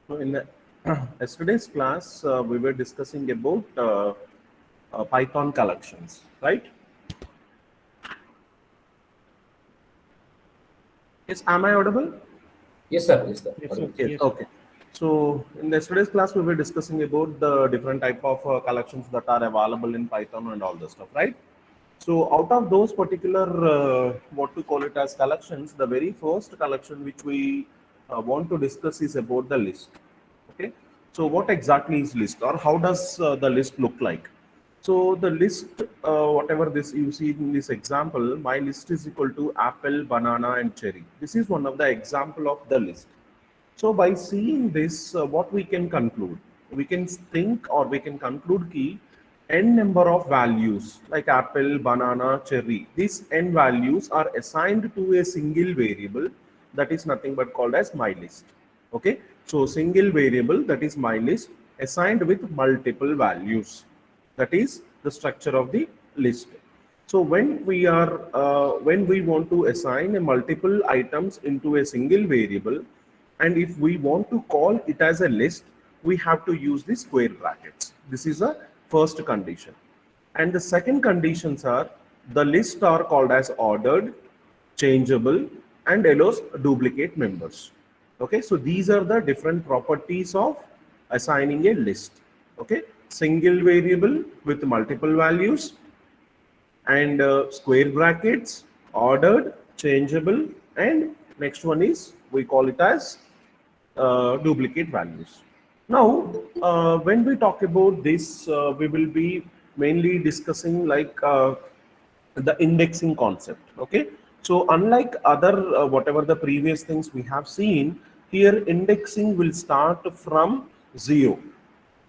So in yesterday's class, we were discussing about Python collections, right? Yes, am I audible? Yes, sir. Yes, sir. Yes, sir. Audible. Yes, Yes. okay. So in yesterday's class, we were discussing about the different type of collections that are available in Python and all the stuff, right? So out of those particular, what to call it as collections, the very first collection which we want to discuss is about the list. Okay. So what exactly is list, or how does the list look like? So the list, whatever this you see in this example, my list is equal to apple, banana, and cherry. This is one of the example of the list. So by seeing this, what we can conclude? We can think or we can conclude key n number of values like apple, banana, cherry. These n values are assigned to a single variable that is nothing but called as my list. Okay, so single variable that is my list assigned with multiple values. That is the structure of the list. So when we want to assign a multiple items into a single variable, and if we want to call it as a list, we have to use the square brackets. This is a first condition. And the second conditions are the list are called as ordered, changeable, and allows duplicate members. Okay, so these are the different properties of assigning a list. Okay, single variable with multiple values, and square brackets, ordered, changeable, and next one is we call it as duplicate values. Now, when we talk about this, we will be mainly discussing like the indexing concept. Okay, so unlike other whatever the previous things we have seen, here indexing will start from zero.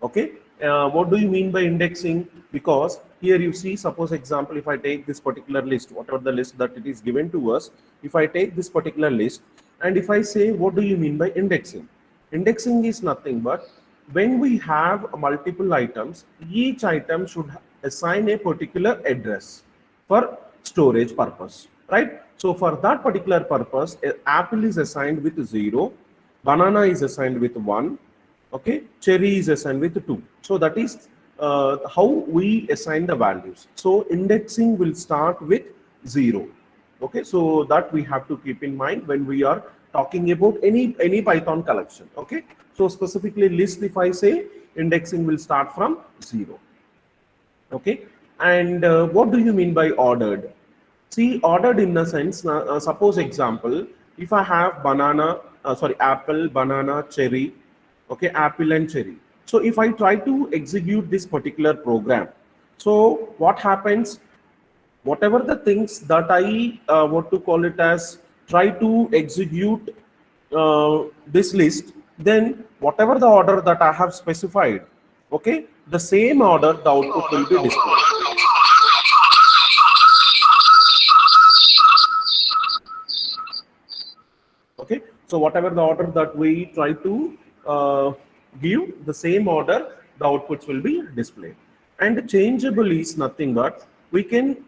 Okay, what do you mean by indexing? Because here you see, suppose example, if I take this particular list, whatever the list that it is given to us, if I take this particular list and if I say, what do you mean by indexing? Indexing is nothing but when we have multiple items, each item should assign a particular address for storage purpose, right? So for that particular purpose, apple is assigned with 0, banana is assigned with 1, okay, cherry is assigned with 2. So that is how we assign the values. So indexing will start with 0. Okay, so that we have to keep in mind when we are talking about any Python collection. Okay, so specifically list, if I say, indexing will start from 0. Okay, and what do you mean by ordered? See, ordered in the sense, suppose example, if I have banana, sorry, apple, banana, cherry, okay, apple and cherry. So if I try to execute this particular program, so what happens? Whatever the things that I what to call it as try to execute this list, then whatever the order that I have specified, okay, the same order the output will be displayed. Okay, so whatever the order that we try to give, the same order the outputs will be displayed. And changeable is nothing but we can,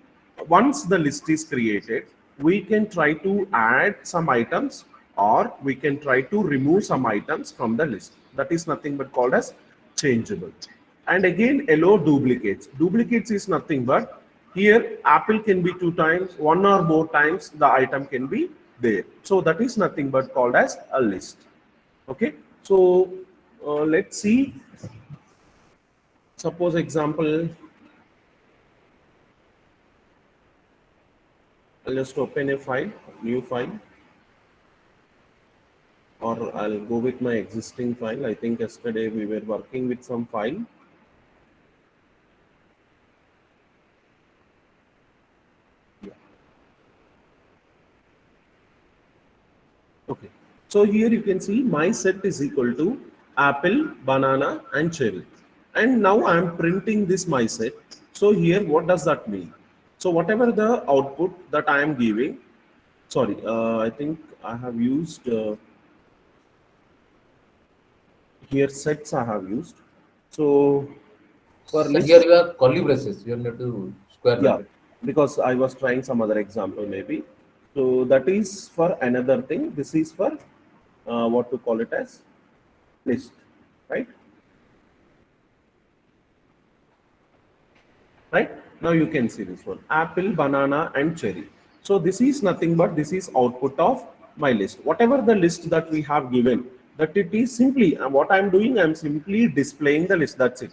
once the list is created, we can try to add some items or we can try to remove some items from the list. That is nothing but called as changeable. And again, allow duplicates. Duplicates is nothing but here apple can be 2 times, one or more times the item can be there. So that is nothing but called as a list. Okay, so let's see. Suppose example, I'll just open a file, new file, or I'll go with my existing file. I think yesterday we were working with some file. Okay, so here you can see my set is equal to apple, banana, and cherry. And now I am printing this my set. So here, what does that mean? So whatever the output that I am giving, sorry, I think I have used here sets I have used. So for So here list, you have curly braces. You are not to square yeah, bracket. because I was trying some other example maybe. So that is for another thing. This is for what to call it as list, right? Right now you can see this one: apple, banana, and cherry. So this is nothing but this is output of my list. Whatever the list that we have given, that it is simply what I'm doing. I'm simply displaying the list. That's it.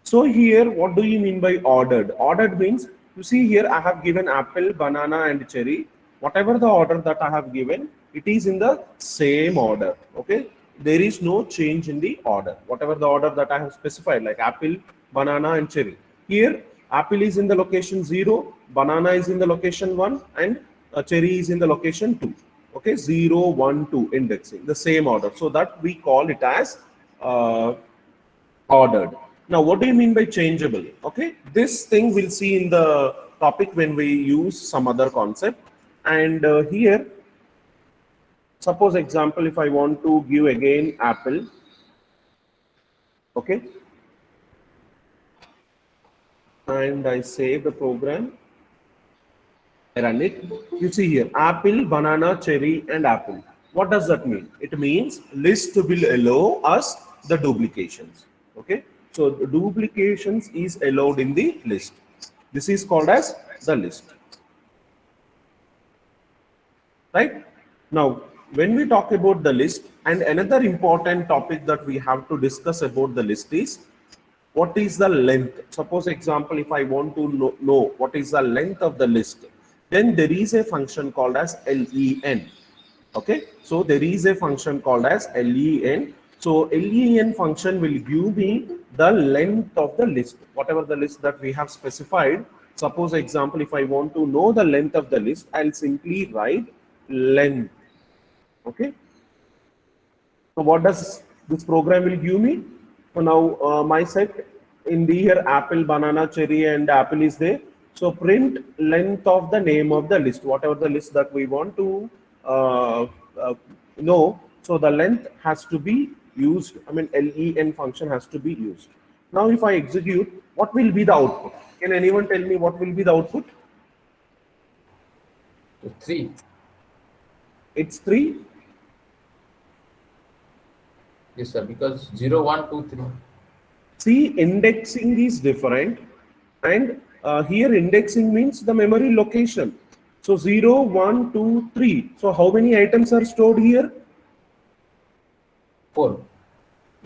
So here, what do you mean by ordered? Ordered means, you see here I have given apple, banana, and cherry. Whatever the order that I have given, it is in the same order. Okay, there is no change in the order. Whatever the order that I have specified, like apple, banana, and cherry. Here, apple is in the location 0, banana is in the location 1, and cherry is in the location 2. Okay, 0, 1, 2 indexing, the same order. So that we call it as ordered. Now, what do you mean by changeable? Okay, this thing we'll see in the topic when we use some other concept. And here, suppose example, if I want to give again apple, okay, and I save the program, I run it. You see here, apple, banana, cherry, and apple. What does that mean? It means list will allow us the duplications. Okay, so the duplications is allowed in the list. This is called as the list. Right now, when we talk about the list, and another important topic that we have to discuss about the list is what is the length. Suppose example, if I want to know what is the length of the list, then there is a function called as len. Okay, so there is a function called as len. So len function will give me the length of the list, whatever the list that we have specified. Suppose example, if I want to know the length of the list, I'll simply write length. Okay, so what does this program will give me? So now my set in the here apple, banana, cherry, and apple is there. So print length of the name of the list, whatever the list that we want to uh, uh, know. So the length has to be used. I mean, len function has to be used. Now if I execute, what will be the output? Can anyone tell me what will be the output? So 3. It's 3. Yes, sir. Because 0, 1, 2, 3. See, indexing is different, and here indexing means the memory location. So 0, 1, 2, 3. So how many items are stored here? 4.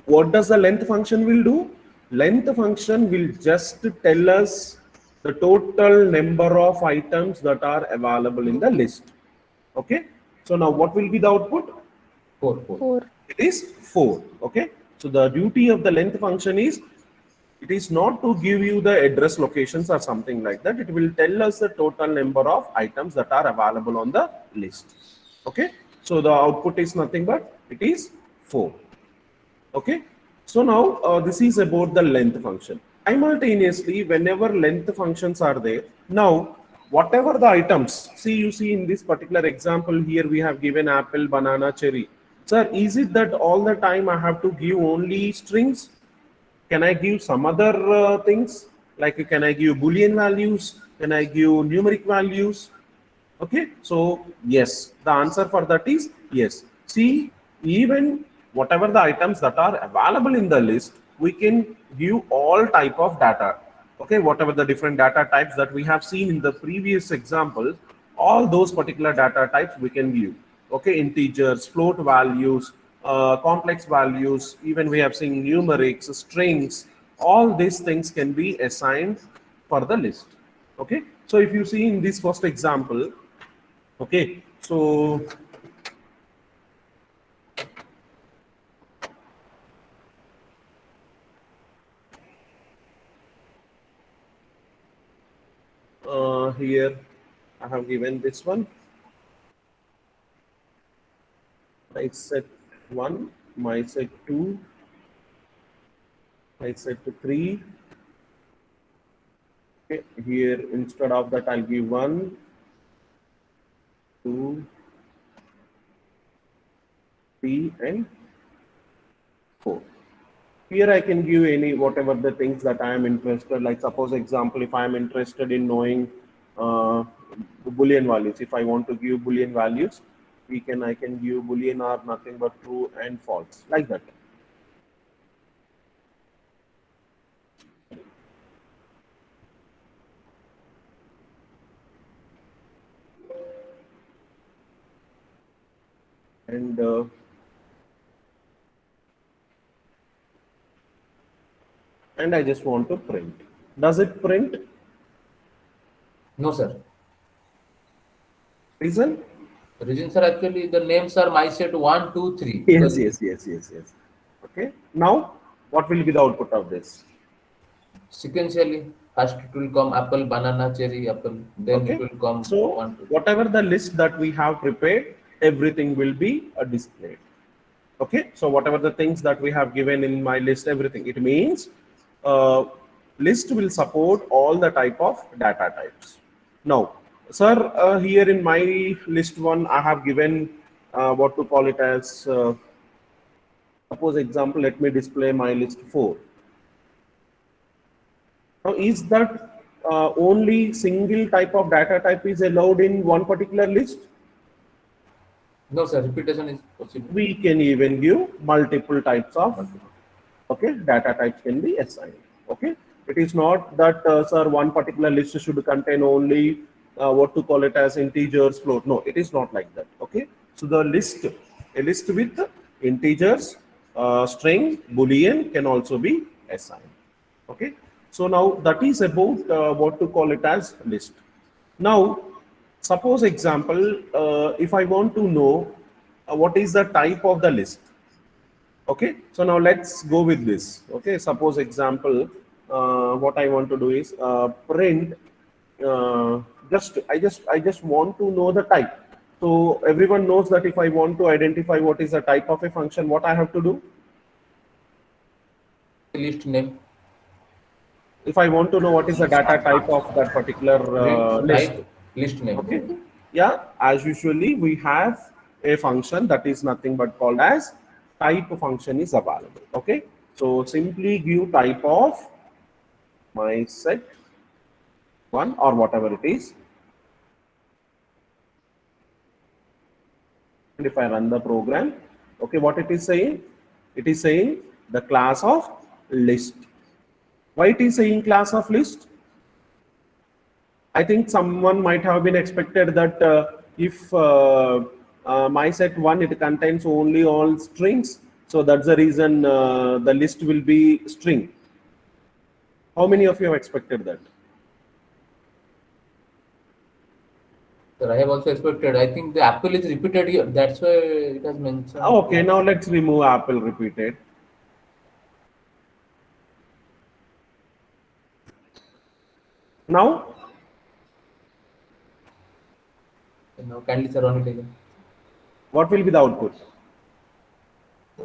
What does the length function will do? Length function will just tell us the total number of items that are available in the list. Okay. So now what will be the output? 4. 4. 4. It is 4. Okay, so the duty of the length function is, it is not to give you the address locations or something like that. It will tell us the total number of items that are available on the list. Okay, so the output is nothing but it is 4. Okay, so now this is about the length function. Simultaneously, whenever length functions are there, now whatever the items, see, you see in this particular example here we have given apple, banana, cherry. Sir, is it that all the time I have to give only strings? Can I give some other things, like can I give boolean values? Can I give numeric values? Okay, so yes, the answer for that is yes. See, even whatever the items that are available in the list, we can give all type of data. Okay, whatever the different data types that we have seen in the previous example, all those particular data types we can give. Okay, integers, float values, complex values, even we have seen numerics, strings, all these things can be assigned for the list. Okay, so if you see in this first example, okay, so here I have given this one. My set 1, my set 2, my set 3. Okay, here instead of that I'll give 1, 2, 3, and 4. Here I can give any whatever the things that I am interested. Like suppose example, if I am interested in knowing Boolean values. If I want to give Boolean values, I can give Boolean are nothing but true and false, like that. And I just want to print. Does it print? No, sir. Reason? The reasons are actually the names are my set 1, 2, 3. Yes. Okay. Now, what will be the output of this? Sequentially, first it will come apple, banana, cherry, apple. Then Okay. it will come So 1, 2. whatever the list that we have prepared, everything will be displayed. Okay. So whatever the things that we have given in my list, everything. It means list will support all the type of data types. Now, sir, here in my list one, I have given what to call it as. Suppose example, let me display my list 4. Now, is that only single type of data type is allowed in one particular list? No, sir. Repetition is possible. We can even give multiple types of data types can be assigned. Okay, it is not that sir, one particular list should contain only what to call it as integers, float. No, it is not like that. Okay, so a list with integers, string, boolean can also be assigned. Okay, so now that is about what to call it as list. Now, suppose example, if I want to know what is the type of the list. Okay, so now let's go with this. Okay, suppose example, what I want to do is print. I just want to know the type. So everyone knows that if I want to identify what is the type of a function, what I have to do? List name. If I want to know what is the data type of that particular list. Type, list name. Okay, yeah, as usually we have a function that is nothing but called as type function is available. Okay, so simply give type of my set 1 or whatever it is, and if I run the program, okay, what it is saying? It is saying the class of list. Why it is saying class of list? I think someone might have been expected that if my set 1, it contains only all strings, so that's the reason the list will be string. How many of you have expected that? Sir, I have also expected. I think the apple is repeated here. That's why it has mentioned. Okay, now let's remove apple repeated. Now, Now, kindly, sir, run it again. what will be the output? I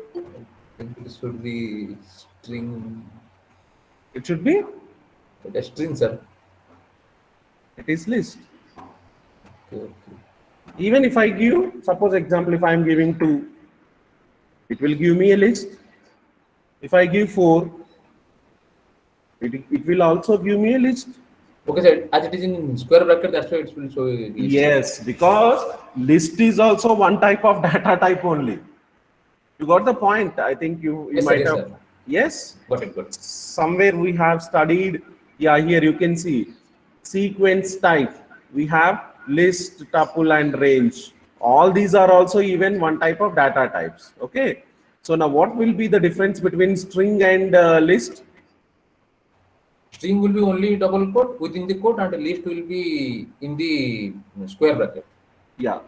think it should be string. It should be, A string, sir. it is list. Okay. Even if I give, suppose example, if I am giving 2, it will give me a list. If I give 4, it will also give me a list. Okay, sir. As it is in square bracket, that's why it will show a list. Yes, because list is also one type of data type only. You got the point. I think you Yes, sir, might yes, have. sir. Yes. Got it. Somewhere we have studied. Yeah, here you can see sequence type. We have list, tuple, and range. All these are also even one type of data types. Okay. So now, what will be the difference between string and list? String will be only double quote within the quote, and the list will be in the square bracket. Yeah.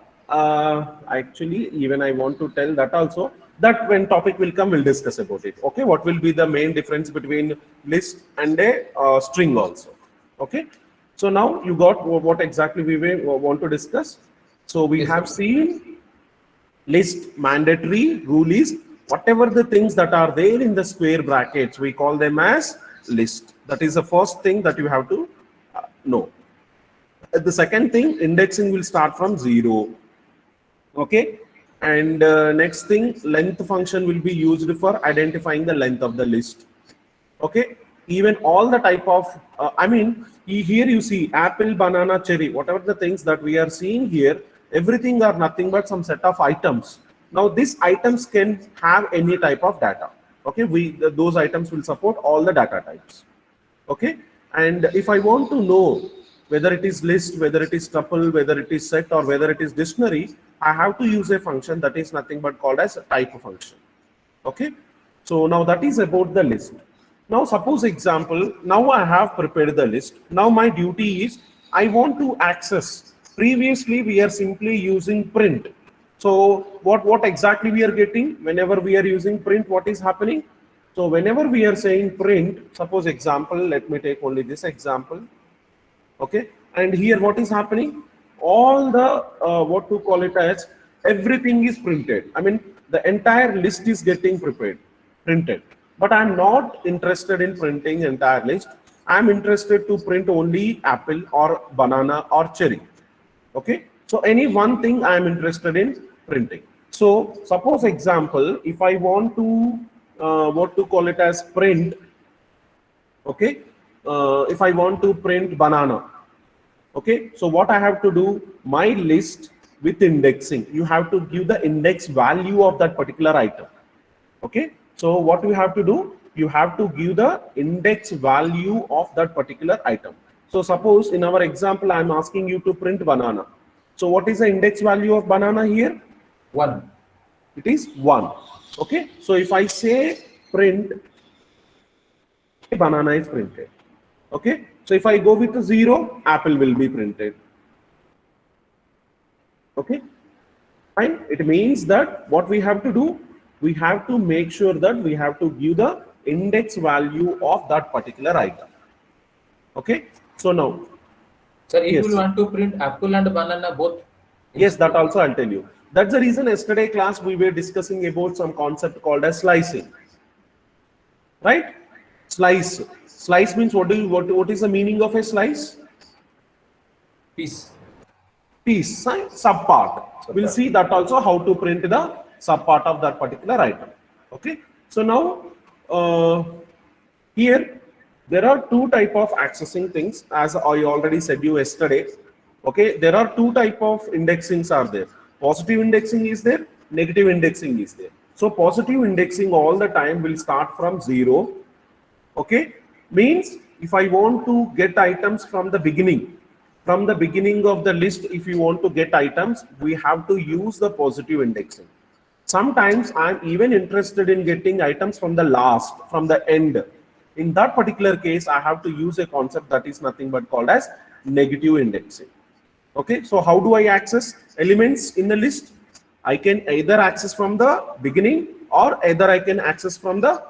Actually, even I want to tell that also. That when topic will come, we'll discuss about it. Okay. What will be the main difference between list and a string also? Okay. So now you got what exactly we want to discuss. So we Yes, have sir. seen list mandatory rule is whatever the things that are there in the square brackets, we call them as list. That is the first thing that you have to know. The second thing, indexing will start from 0. Okay. And next thing, length function will be used for identifying the length of the list. Okay. even all the type of, here you see apple, banana, cherry, whatever the things that we are seeing here, everything are nothing but some set of items. Now these items can have any type of data. Okay, those items will support all the data types. Okay, and if I want to know whether it is list, whether it is tuple, whether it is set, or whether it is dictionary, I have to use a function that is nothing but called as a type function. Okay, so now that is about the list. Now suppose example, now I have prepared the list. Now my duty is I want to access. Previously we are simply using print. So what exactly we are getting whenever we are using print, what is happening? So whenever we are saying print, suppose example, let me take only this example. Okay, and here what is happening? All the what to call it as, everything is printed. I mean the entire list is getting printed. But I'm not interested in printing entire list. I'm interested to print only apple or banana or cherry. Okay, so any one thing I'm interested in printing. So suppose example, if I want to what to call it as print, okay, if I want to print banana, okay, so what I have to do, my list with indexing, you have to give the index value of that particular item. Okay, so what you have to do, you have to give the index value of that particular item. So suppose in our example I am asking you to print banana. So what is the index value of banana here? 1. It is 1. Okay, so if I say print, banana is printed. Okay, so if I go with a 0, apple will be printed. Okay, fine. It means that what we have to do, we have to make sure that we have to give the index value of that particular item. Okay, so now, Sir, if yes. you want to print apple and banana both. Yes, that also I'll tell you. That's the reason yesterday class we were discussing about some concept called as slicing. Right? Slice. Slice means what is the meaning of a slice? Piece. Piece, subpart. We'll see that also how to print the subpart of that particular item. Okay. So now here there are two type of accessing things, as I already said you yesterday. Okay, there are two type of indexings are there. Positive indexing is there, negative indexing is there. So positive indexing all the time will start from 0. Okay, means if I want to get items from the beginning of the list, if you want to get items, we have to use the positive indexing. Sometimes I'm even interested in getting items from the last, from the end. In that particular case, I have to use a concept that is nothing but called as negative indexing. Okay, so how do I access elements in the list? I can either access from the beginning or either I can access from the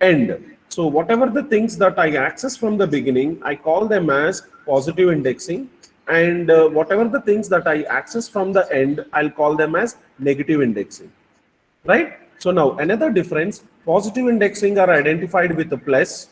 end. So whatever the things that I access from the beginning, I call them as positive indexing, and whatever the things that I access from the end, I'll call them as negative indexing. Right? So now another difference, positive indexing are identified with a plus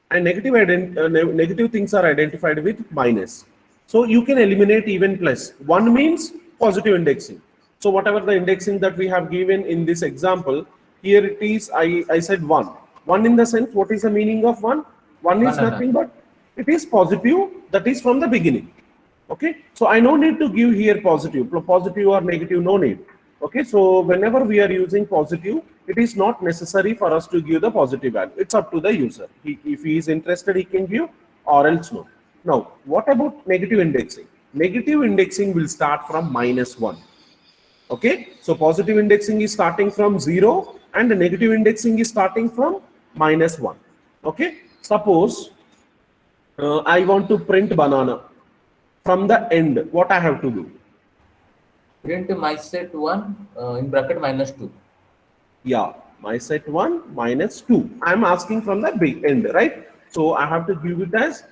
and negative things are identified with minus. So you can eliminate even plus. 1 means positive indexing. So whatever the indexing that we have given in this example, here it is, I said 1. 1 in the sense, what is the meaning of 1? 1 is Banana. nothing but it is positive, that is from the beginning. Okay, so I no need to give here positive or negative, no need. Okay, so whenever we are using positive, it is not necessary for us to give the positive value. It's up to the user. If he is interested, he can give, or else no. Now, what about negative indexing? Negative indexing will start from -1. Okay, so positive indexing is starting from 0 and the negative indexing is starting from -1. Okay, suppose I want to print banana from the end. What I have to do? Print my set 1 in bracket -2. Yeah, my set 1 -2. I'm asking from the big end, right? So I have to give it as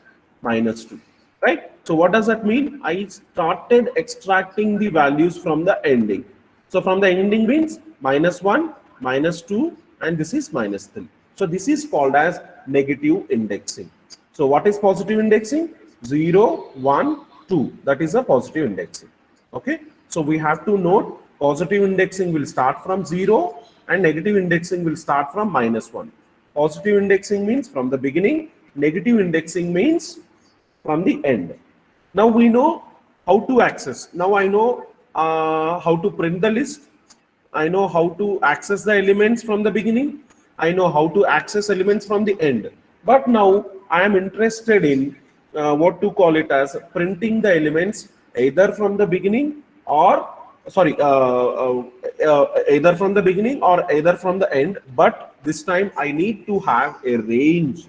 -2, right? So what does that mean? I started extracting the values from the ending. So from the ending means -1, -2, and this is -3. So this is called as negative indexing. So what is positive indexing? 0, 1, 2. That is a positive indexing. Okay. So we have to note positive indexing will start from 0 and negative indexing will start from -1. Positive indexing means from the beginning. Negative indexing means from the end. Now we know how to access. Now I know how to print the list. I know how to access the elements from the beginning. I know how to access elements from the end. But now I am interested in what to call it as printing the elements either from the beginning or either from the beginning or either from the end. But this time I need to have a range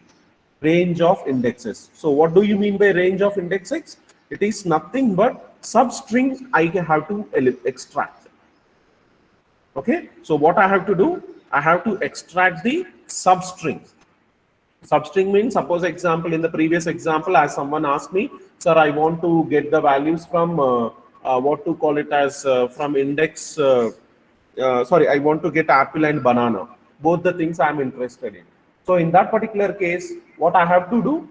of indexes. So what do you mean by range of indexes? It is nothing but substring I have to extract. Okay, so what I have to do, I have to extract the substring. Substring means, suppose example, in the previous example, as someone asked me, sir, I want to get the values from what to call it as from index, I want to get apple and banana, both the things I am interested in. So in that particular case, what I have to do,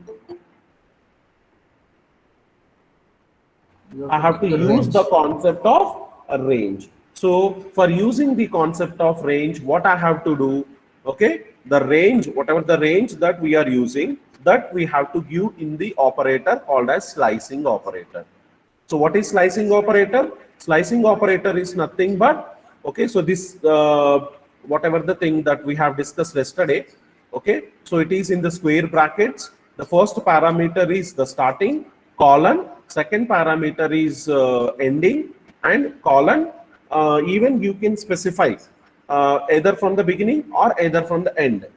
I have to use the concept of a range. So for using the concept of range, what I have to do, okay, the range, whatever the range that we are using, that we have to give in the operator called as slicing operator. So what is slicing operator? Slicing operator is nothing but, okay, so this, whatever the thing that we have discussed yesterday, okay, so it is in the square brackets. The first parameter is the starting, colon, second parameter is ending, and colon, even you can specify either from the beginning or either from the end.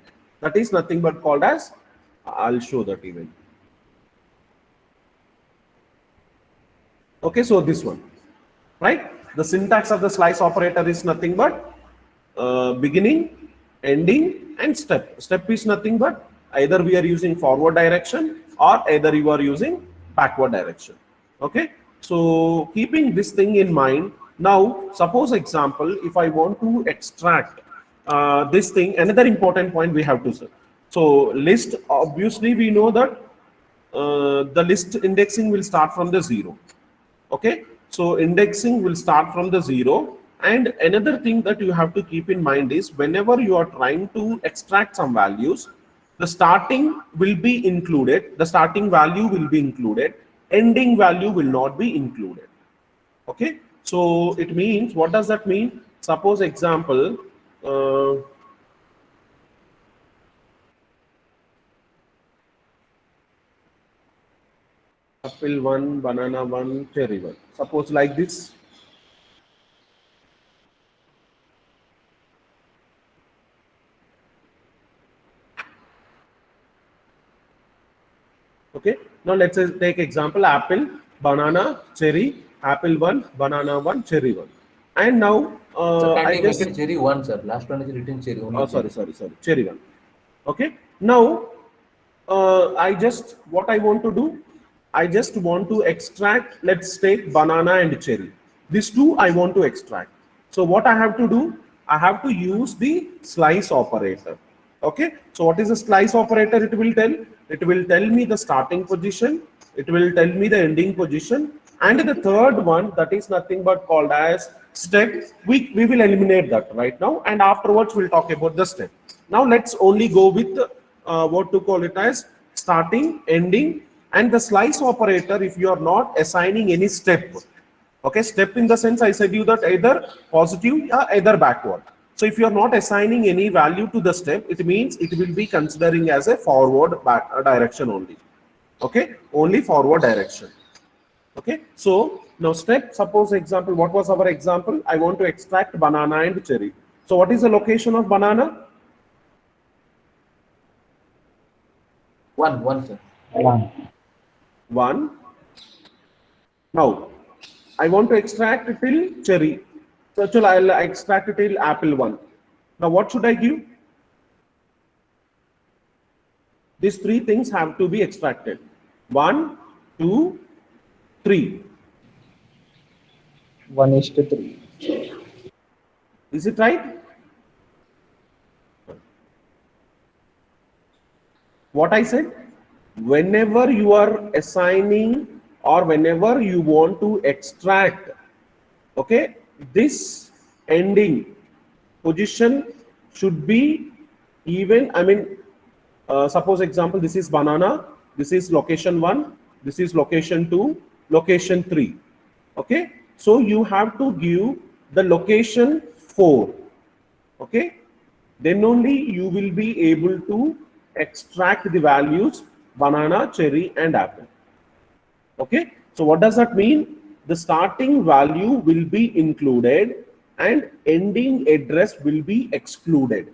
That is nothing but called as, I'll show that even. Okay, so this one, right? The syntax of the slice operator is nothing but beginning, ending, and step. Step is nothing but either we are using forward direction or either you are using backward direction. Okay, so keeping this thing in mind, now suppose example, if I want to extract this thing, another important point we have to say. So list, obviously we know that the list indexing will start from the 0. Okay, so indexing will start from the 0. And another thing that you have to keep in mind is whenever you are trying to extract some values, the starting will be included, the starting value will be included, ending value will not be included. Okay, so it means, what does that mean? Suppose example, apple 1, banana 1, cherry 1. Suppose like this. Okay, now let's take example apple, banana, cherry, apple 1, banana 1, cherry 1. And now So can I you just make it cherry 1, sir? Last one is written cherry, only cherry. sorry, cherry 1. Okay, now what I want to do, I just want to extract, let's take banana and cherry. These two I want to extract. So what I have to do, I have to use the slice operator. Okay, so what is the slice operator? It will tell me the starting position, it will tell me the ending position, and the third one, that is nothing but called as step. We will eliminate that right now, and afterwards we'll talk about the step. Now let's only go with what to call it as starting, ending, and the slice operator. If you are not assigning any step, okay, step in the sense I said you that either positive or either backward. So if you are not assigning any value to the step, it means it will be considering as a forward direction only. Okay, only forward direction. Okay, so now step, suppose example, what was our example? I want to extract banana and cherry. So what is the location of banana? 1, sir. 1. Now I want to extract it till cherry. So I'll extract it till apple 1. Now what should I give? These three things have to be extracted. 1, 2, 3. 1:3. Is it right? What I said? Whenever you are assigning or whenever you want to extract, okay, this ending position should be even, I mean, suppose example, this is banana, this is location 1, this is location 2, location 3. Okay, so you have to give the location 4. Okay, then only you will be able to extract the values banana, cherry and apple. Okay, so what does that mean? The starting value will be included and ending address will be excluded.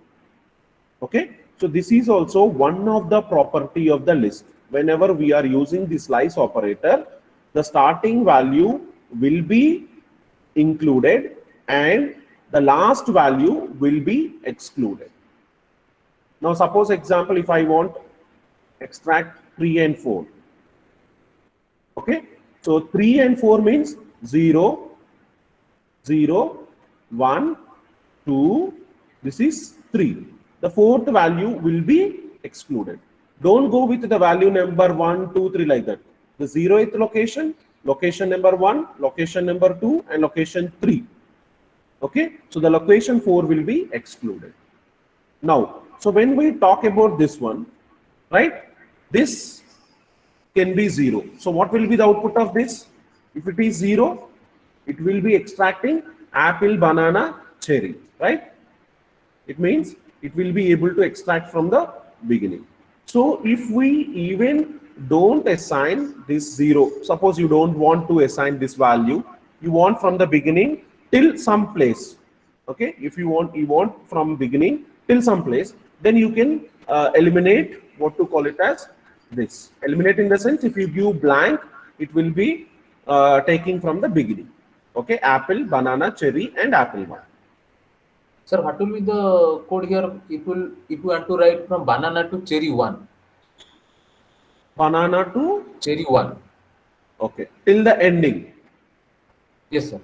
Okay, so this is also one of the property of the list. Whenever we are using the slice operator, the starting value will be included and the last value will be excluded. Now suppose example, if I want extract 3 and 4. Okay, so 3 and 4 means 0, 0, 1, 2, this is 3. The fourth value will be excluded. Don't go with the value number 1, 2, 3 like that. The 0th location, location number 1, location number 2 and location 3. Okay, so the location 4 will be excluded. Now, so when we talk about this one, right, this can be 0. So what will be the output of this? If it is 0, it will be extracting apple, banana, cherry, right? It means it will be able to extract from the beginning. So if we even don't assign this 0, suppose you don't want to assign this value, you want from the beginning till some place. Okay, if you want from beginning till some place, then you can eliminate, what to call it as, this. Eliminate in the sense, if you give blank, it will be taking from the beginning. Okay, apple, banana, cherry and apple 1. Sir, what will be the code here if you want to write from banana to cherry 1? Banana to Cherry 1. okay till the ending. Yes, sir.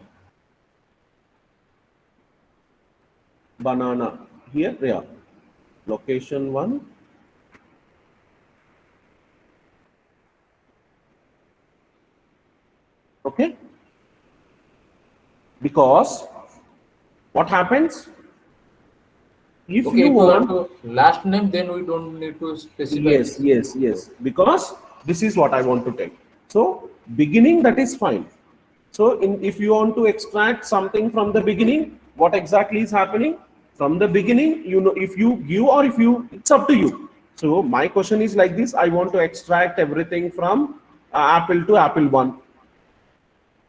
Banana here, yeah, location 1, okay, because what happens if Okay, you if you want want, to last name, then we don't need to specify. yes, because this is what I want to tell. So beginning, that is fine. So if you want to extract something from the beginning, what exactly is happening from the beginning, you know, if you give or if you, it's up to you. So my question is like this: I want to extract everything from apple to apple 1.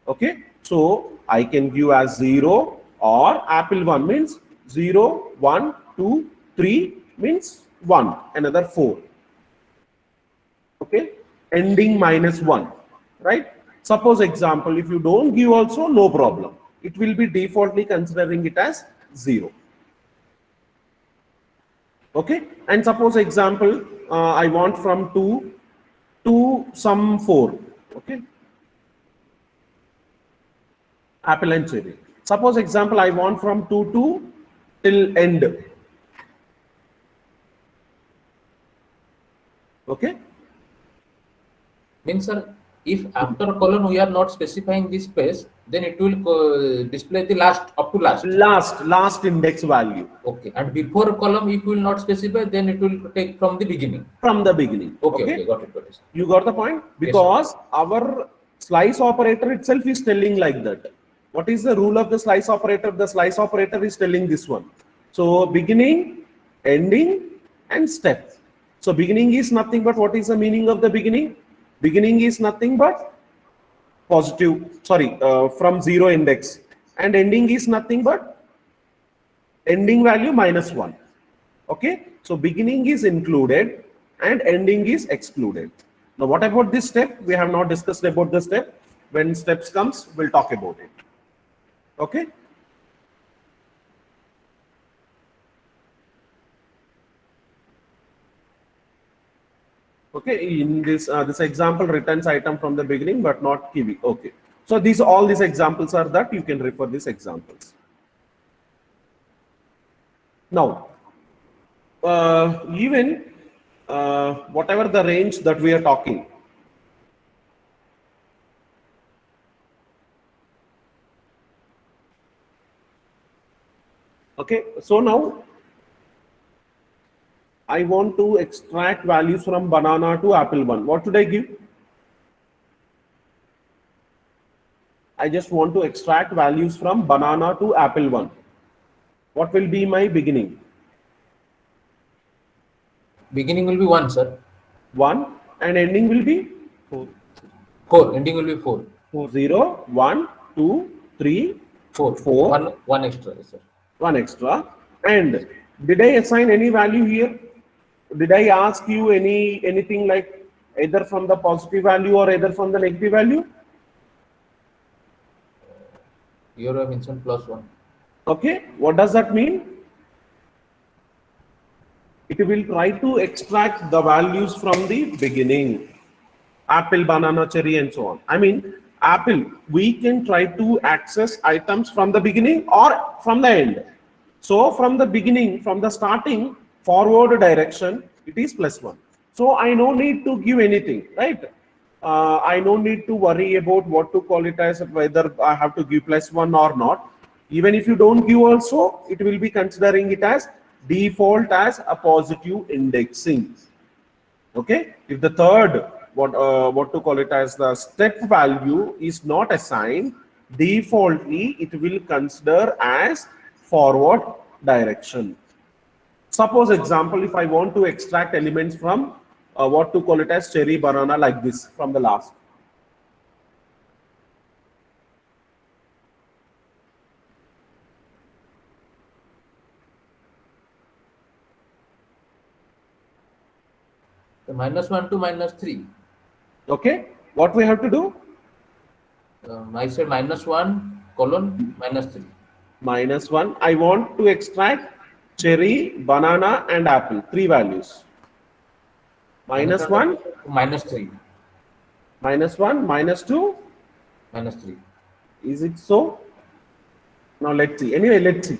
Okay, so I can give as 0 or apple 1 means 0, 1, 2, 3 means 1, another 4. Okay, ending -1, right? Suppose example, if you don't give also, no problem. It will be defaultly considering it as 0. Okay, and suppose example, I want from 2 to some 4. Okay, apple and cherry. Suppose example, I want from 2 to till end. Okay, Means, sir, if after colon we are not specifying this space, then it will display the last up to last. last index value Okay, and before column, if we will not specify, then it will take from the beginning. from the beginning. Okay, okay, got it. You got the point? Yes, Because our slice operator itself is telling like that. What is the rule of the slice operator? The slice operator is telling this one. So beginning, ending and step. So beginning is nothing but, what is the meaning of the beginning? Beginning is nothing but positive, sorry, from 0 index, and ending is nothing but ending value -1. Okay, so beginning is included and ending is excluded. Now what about this step? We have not discussed about the step. When steps comes, we'll talk about it. Okay, okay, in this this example returns item from the beginning but not kiwi. Okay, so all these examples are that you can refer these examples. Now even whatever the range that we are talking, okay, so now I want to extract values from banana to apple 1. What should I give? I just want to extract values from banana to apple 1. What will be my beginning? Beginning will be 1, sir. 1 and ending will be 4. Ending will be 4. 0, 1, 2, 3, 4. 4. One extra, sir. 1 extra. And did I assign any value here? Did I ask you anything like either from the positive value or either from the negative value? Here I mentioned +1. Okay, what does that mean? It will try to extract the values from the beginning. Apple, banana, cherry, and so on. I mean, apple, we can try to access items from the beginning or from the end. So from the beginning, from the starting forward direction, it is +1. So I no need to give anything, right? I no need to worry about what to call it as, whether I have to give +1 or not. Even if you don't give also, it will be considering it as default as a positive indexing. Okay, if the third, what to call it as, the step value is not assigned, defaultly it will consider as forward direction. Suppose example, if I want to extract elements from what to call it as cherry, banana, like this from the last. The -1 to -3. Okay, what we have to do? I said -1 colon -3. -1. I want to extract cherry, banana, and apple. 3 values. -1, -3. -1, -2. -3. Is it so? Now let's see. Anyway, let's see.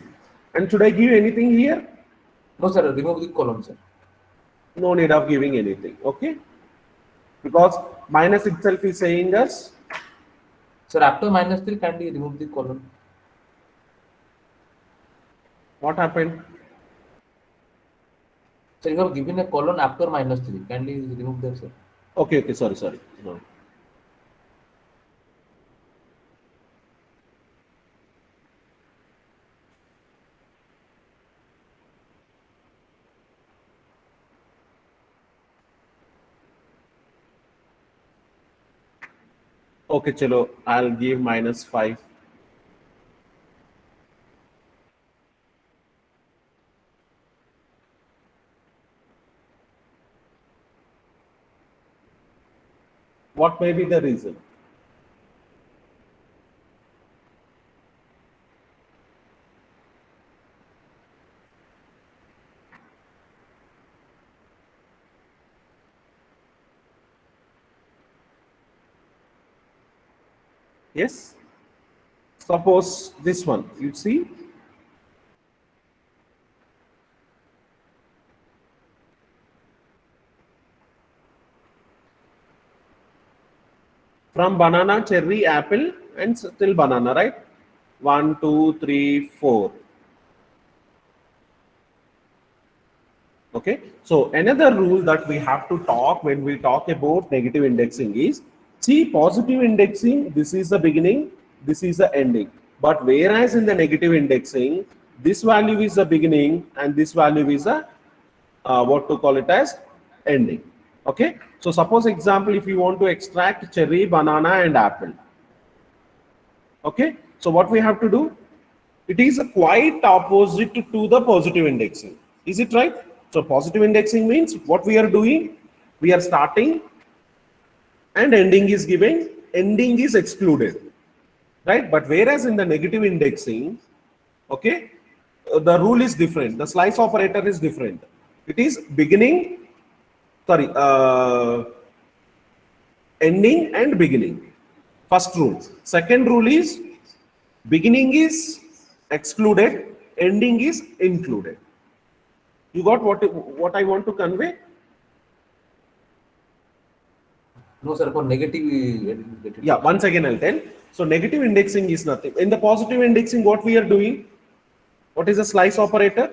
And should I give anything here? No, sir. Remove the column, sir. No need of giving anything. Okay, because minus itself is saying us. Sir, after -3, can we remove the column? What happened? Sir, you have given a column after -3. Can we remove that, sir? Okay, sorry. No. Okay, chalo, I'll give -5. What may be the reason? Yes, suppose this one, you see, from banana, cherry, apple, and still banana, right? 1, 2, 3, 4. Okay, so another rule that we have to talk when we talk about negative indexing is, see, positive indexing, this is the beginning, this is the ending. But whereas in the negative indexing, this value is the beginning and this value is the what to call it as ending. Okay, so suppose example, if you want to extract cherry, banana, and apple. Okay, so what we have to do? It is quite opposite to the positive indexing. Is it right? So positive indexing means what we are doing, we are starting and ending is given, ending is excluded, right? But whereas in the negative indexing, okay, the rule is different. The slice operator is different. It is beginning, sorry, ending and beginning. First rule. Second rule is beginning is excluded, ending is included. You got what I want to convey? No, sir. For negative, we get it. Yeah, once again I'll tell. So negative indexing is nothing. In the positive indexing, what we are doing? What is the slice operator?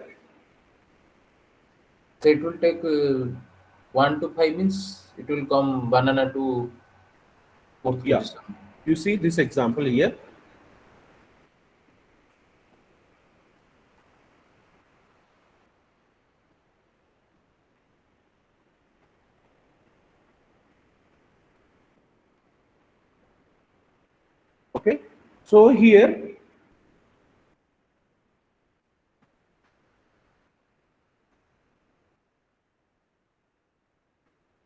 So it will take 1 to 5 minutes. It will come banana to fourth Yeah. position. You see this example here. Okay. So here,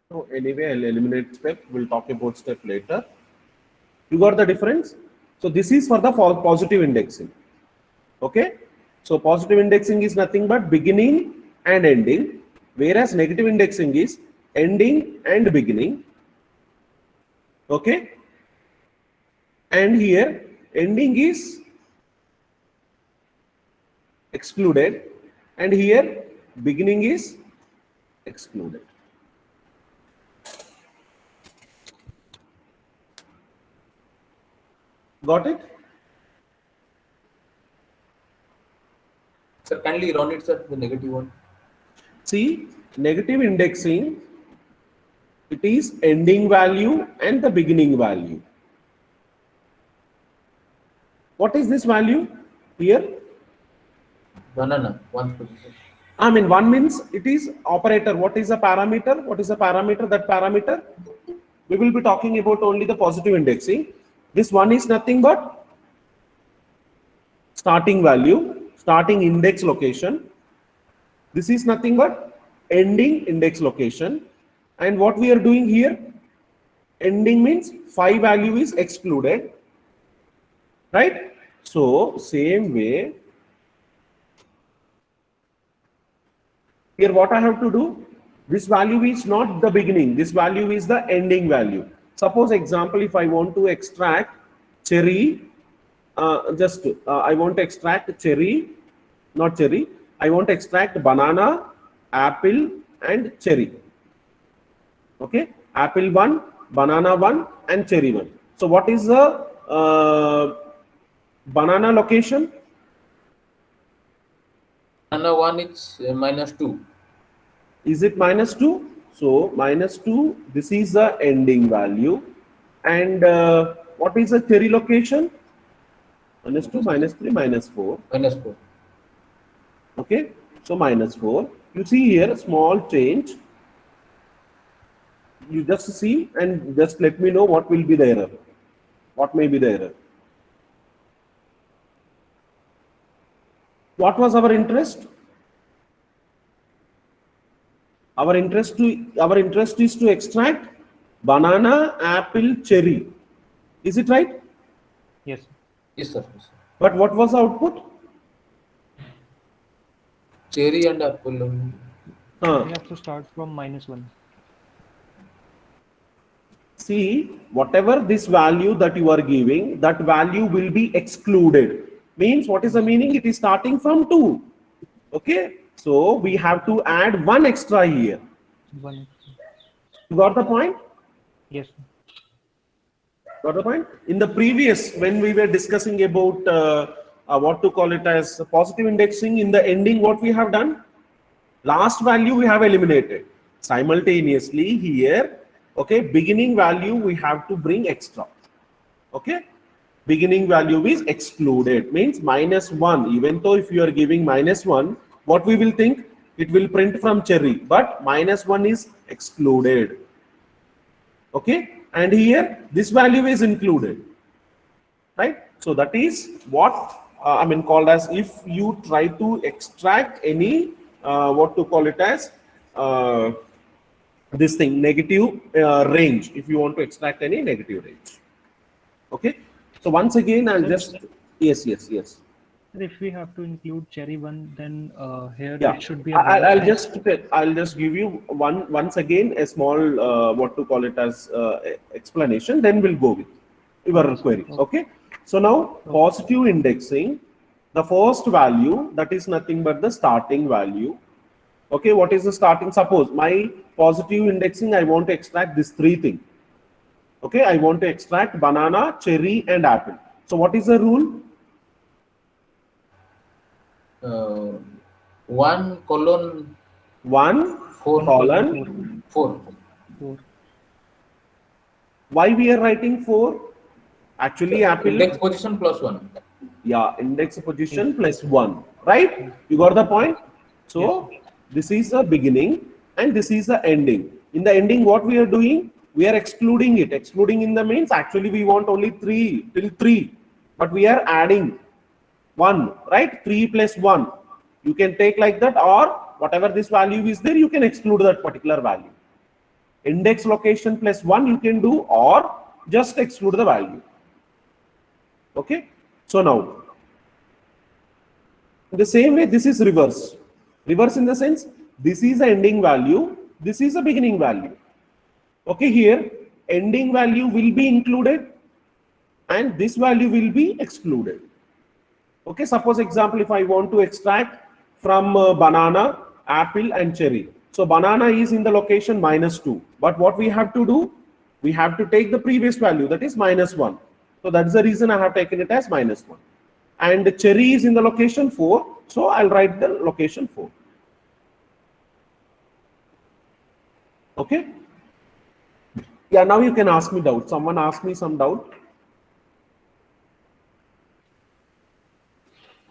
so anyway, I'll eliminate step. We'll talk about step later. You got the difference? So this is for the positive indexing. Okay. So positive indexing is nothing but beginning and ending, whereas negative indexing is ending and beginning. Okay. And here ending is excluded, and here beginning is excluded. Got it? Sir, kindly run it, sir, the negative one. See, negative indexing, it is ending value and the beginning value. What is this value here? Banana, 1st position. I mean, one means it is operator. What is a parameter? What is a parameter? That parameter, we will be talking about only the positive indexing. This one is nothing but starting value, starting index location. This is nothing but ending index location. And what we are doing here, ending means 5 value is excluded, right? So same way, here what I have to do, this value is not the beginning, this value is the ending value. Suppose example, if I want to extract cherry, I want to extract cherry, not cherry, I want to extract banana, apple and cherry. Okay, apple 1, banana 1 and cherry 1. So what is the banana location? Banana 1 is -2. Is it -2? So -2, this is the ending value. And what is the cherry location? -2, -3, -4. -4. Okay, so -4. You see here small change. You just see and just let me know what will be the error. What may be the error? What was our interest? Our interest is to extract banana, apple, cherry. Is it right? Yes. Yes, sir. Yes, sir. But what was the output? Cherry and apple. We have to start from -1. See, whatever this value that you are giving, that value will be excluded. Means what is the meaning? It is starting from 2. Okay. So we have to add 1 extra here. 1. You got the point? Yes. Got the point? In the previous, when we were discussing about what to call it as positive indexing, in the ending, what we have done? Last value we have eliminated. Simultaneously here, okay, beginning value we have to bring extra. Okay, beginning value is excluded, means -1. Even though if you are giving -1, what we will think? It will print from cherry, but -1 is excluded. Okay, and here this value is included, right? So that is what called as, if you try to extract any what to call it as this thing, negative range, if you want to extract any negative range. Okay, so once again I'll just yes. If we have to include cherry 1, then here Yeah, it should be. I'll just give you once again a small what to call it as explanation. Then we'll go with your query. Okay. So now positive indexing, the first value, that is nothing but the starting value. Okay. What is the starting? Suppose my positive indexing, I want to extract this 3 things. Okay. I want to extract banana, cherry, and apple. So what is the rule? 1:1 1 4 colon. 4. 4. Why we are writing 4? Actually, Apple. Index position plus 1. Yeah, index position plus 1. Right? You got the point? So, this is the beginning and this is the ending. In the ending, what we are doing? We are excluding it. Excluding in the means actually we want only 3 till 3. But we are adding 1, right? 3 plus 1. You can take like that, or whatever this value is there, you can exclude that particular value. Index location plus 1 you can do, or just exclude the value. Okay. So now, in the same way, this is reverse. Reverse in the sense, this is the ending value, this is the beginning value. Okay, here, ending value will be included and this value will be excluded. Okay, suppose example, if I want to extract from banana, apple and cherry. So banana is in the location -2. But what we have to do? We have to take the previous value, that is -1. So that's the reason I have taken it as -1. And the cherry is in the location 4. So I'll write the location 4. Okay. Yeah, now you can ask me doubt. Someone asked me some doubt.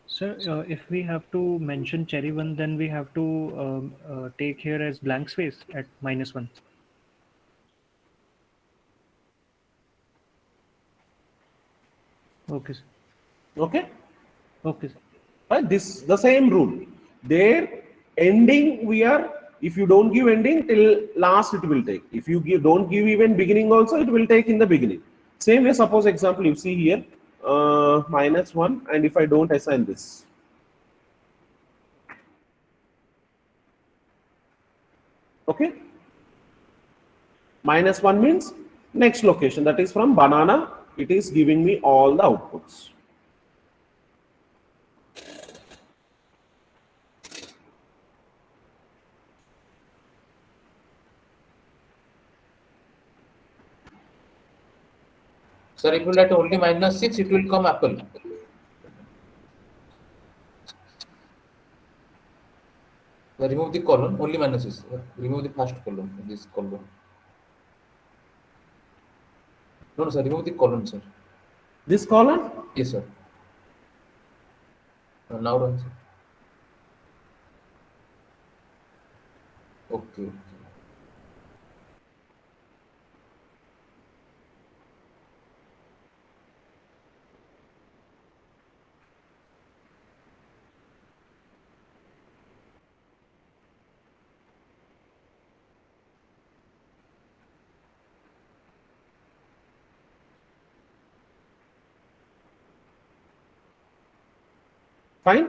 Sir, if we have to mention cherry 1, then we have to take here as blank space at -1. Okay, sir. Okay. Okay, sir. Right? This the same rule. There ending we are, if you don't give ending till last, it will take. If you don't give even beginning also, it will take in the beginning. Same way, suppose example, you see here -1, and if I don't assign this. Okay. -1 means next location, that is from banana. It is giving me all the outputs. Sir, if you write only -6, it will come apple. So remove the column, only -6. Remove the first column, this column. No, sir, remove the column, sir. This column? Yes, sir. Now run, sir. Okay. Fine.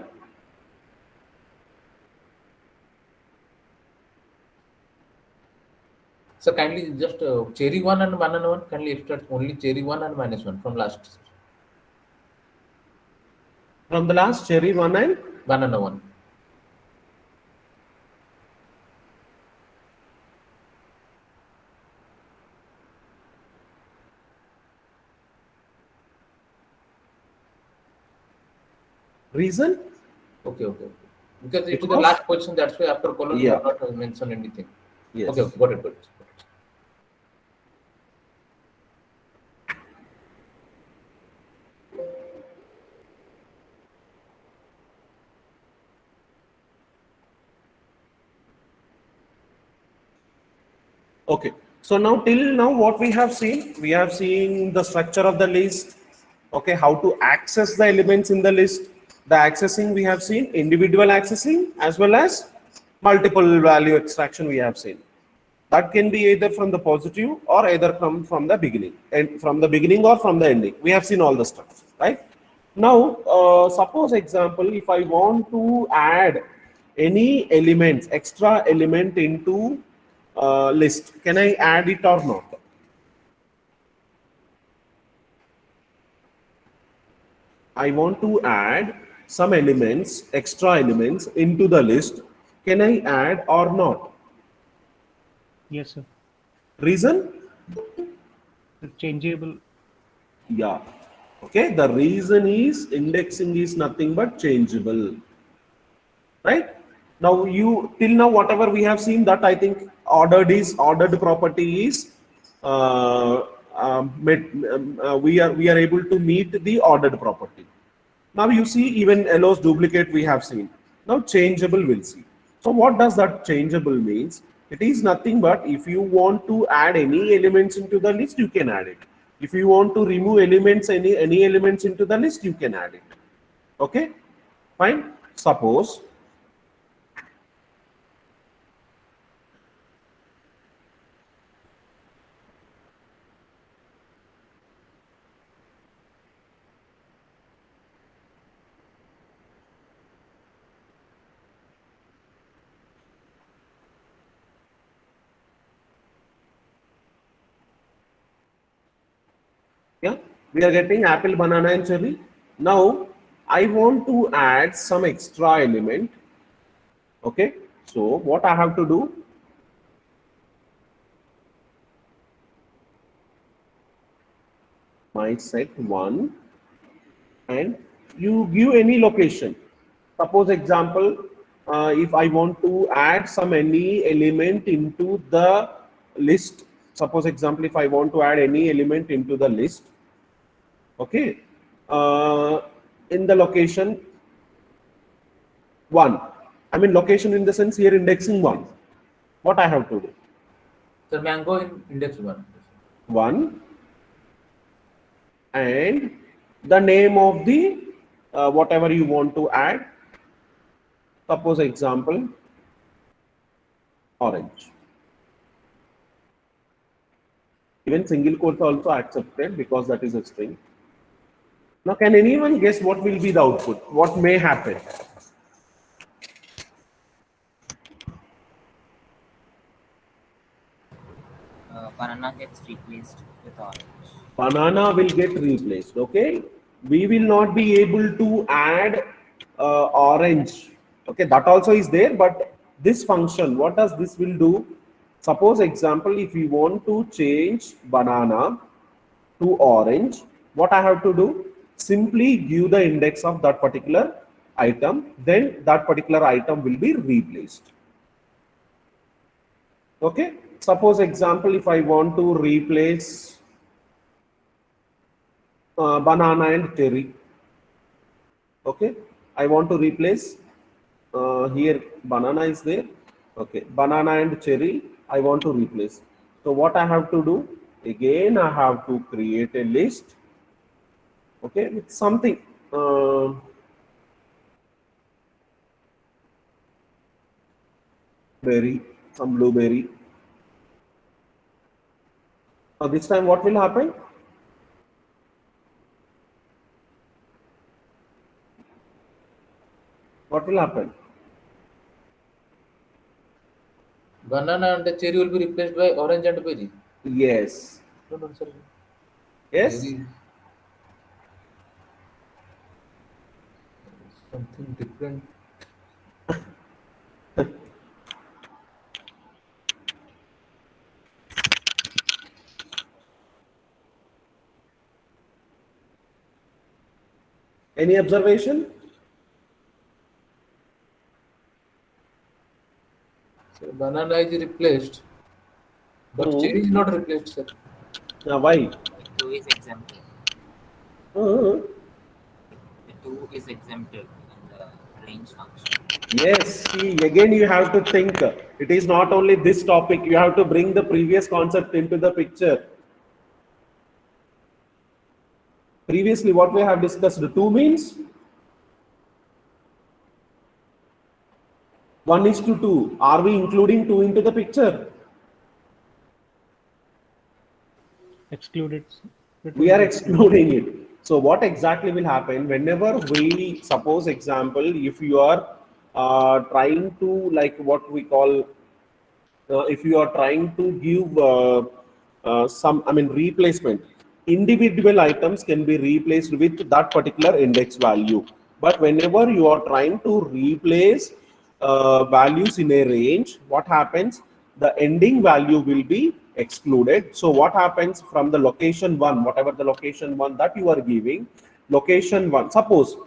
So kindly just cherry 1 and banana 1, kindly extract only cherry 1 and -1 from last. From the last, cherry 1 and Banana 1. reason? Okay. Because it is the Because- last position, that's why after column you Yeah. have not mentioned anything. Yes. Okay, got it. Okay. So now till now what we have seen the structure of the list. Okay, how to access the elements in the list. The accessing we have seen, individual accessing as well as multiple value extraction we have seen. That can be either from the positive or either come from the beginning, and from the beginning or from the ending. We have seen all the stuff, right? Now, suppose example, if I want to add any elements, extra element into list, can I add it or not? I want to add some elements, extra elements into the list. Can I add or not? Yes, sir. Reason? Changeable. Yeah. Okay. The reason is indexing is nothing but changeable. Right? Now till now whatever we have seen, that I think ordered property is we are able to meet the ordered property. Now you see even allows duplicate we have seen. Now changeable we'll see. So what does that changeable means? It is nothing but if you want to add any elements into the list, you can add it. If you want to remove elements, any elements into the list, you can add it. Okay, fine. Suppose yeah, we are getting apple, banana and cherry. Now I want to add some extra element. Okay, so what I have to do, my set 1, and you give any location. Suppose example, if I want to add some any element into the list, suppose example, if I want to add any element into the list, okay, in the location 1, I mean location in the sense here indexing 1, what I have to do? So mango in index 1. 1 and the name of the whatever you want to add, suppose example orange. Even single quotes also accepted because that is a string. Now can anyone guess what will be the output? What may happen? Banana gets replaced with orange. Banana will get replaced. Okay, we will not be able to add orange. Okay, that also is there, but this function, what does this will do? Suppose example, if you want to change banana to orange, what I have to do? Simply give the index of that particular item, then that particular item will be replaced. Okay, suppose example, if I want to replace banana and cherry, okay, I want to replace here banana is there, okay, banana and cherry I want to replace. So what I have to do, again I have to create a list, okay, with something berry, some blueberry. Now this time what will happen? What will happen? Banana and the cherry will be replaced by orange and berry. Yes. No, sorry. Yes. Berry. Something different. Any observation? So banana is replaced, but cherry is not replaced, sir. Now why? 2 is exempted. Uh, The 2 is exempted in the range function. yes, see, again you have to think. It is not only this topic, you have to bring the previous concept into the picture. Previously, what we have discussed, 2 means 1:2. Are we including 2 into the picture? Excluded. We are excluding it. So what exactly will happen whenever we, suppose example, if you are trying to, like what we call, if you are trying to give some, I mean replacement, individual items can be replaced with that particular index value. But whenever you are trying to replace values in a range, what happens? The ending value will be excluded. So what happens from the location 1, whatever the location 1 that you are giving, location 1, suppose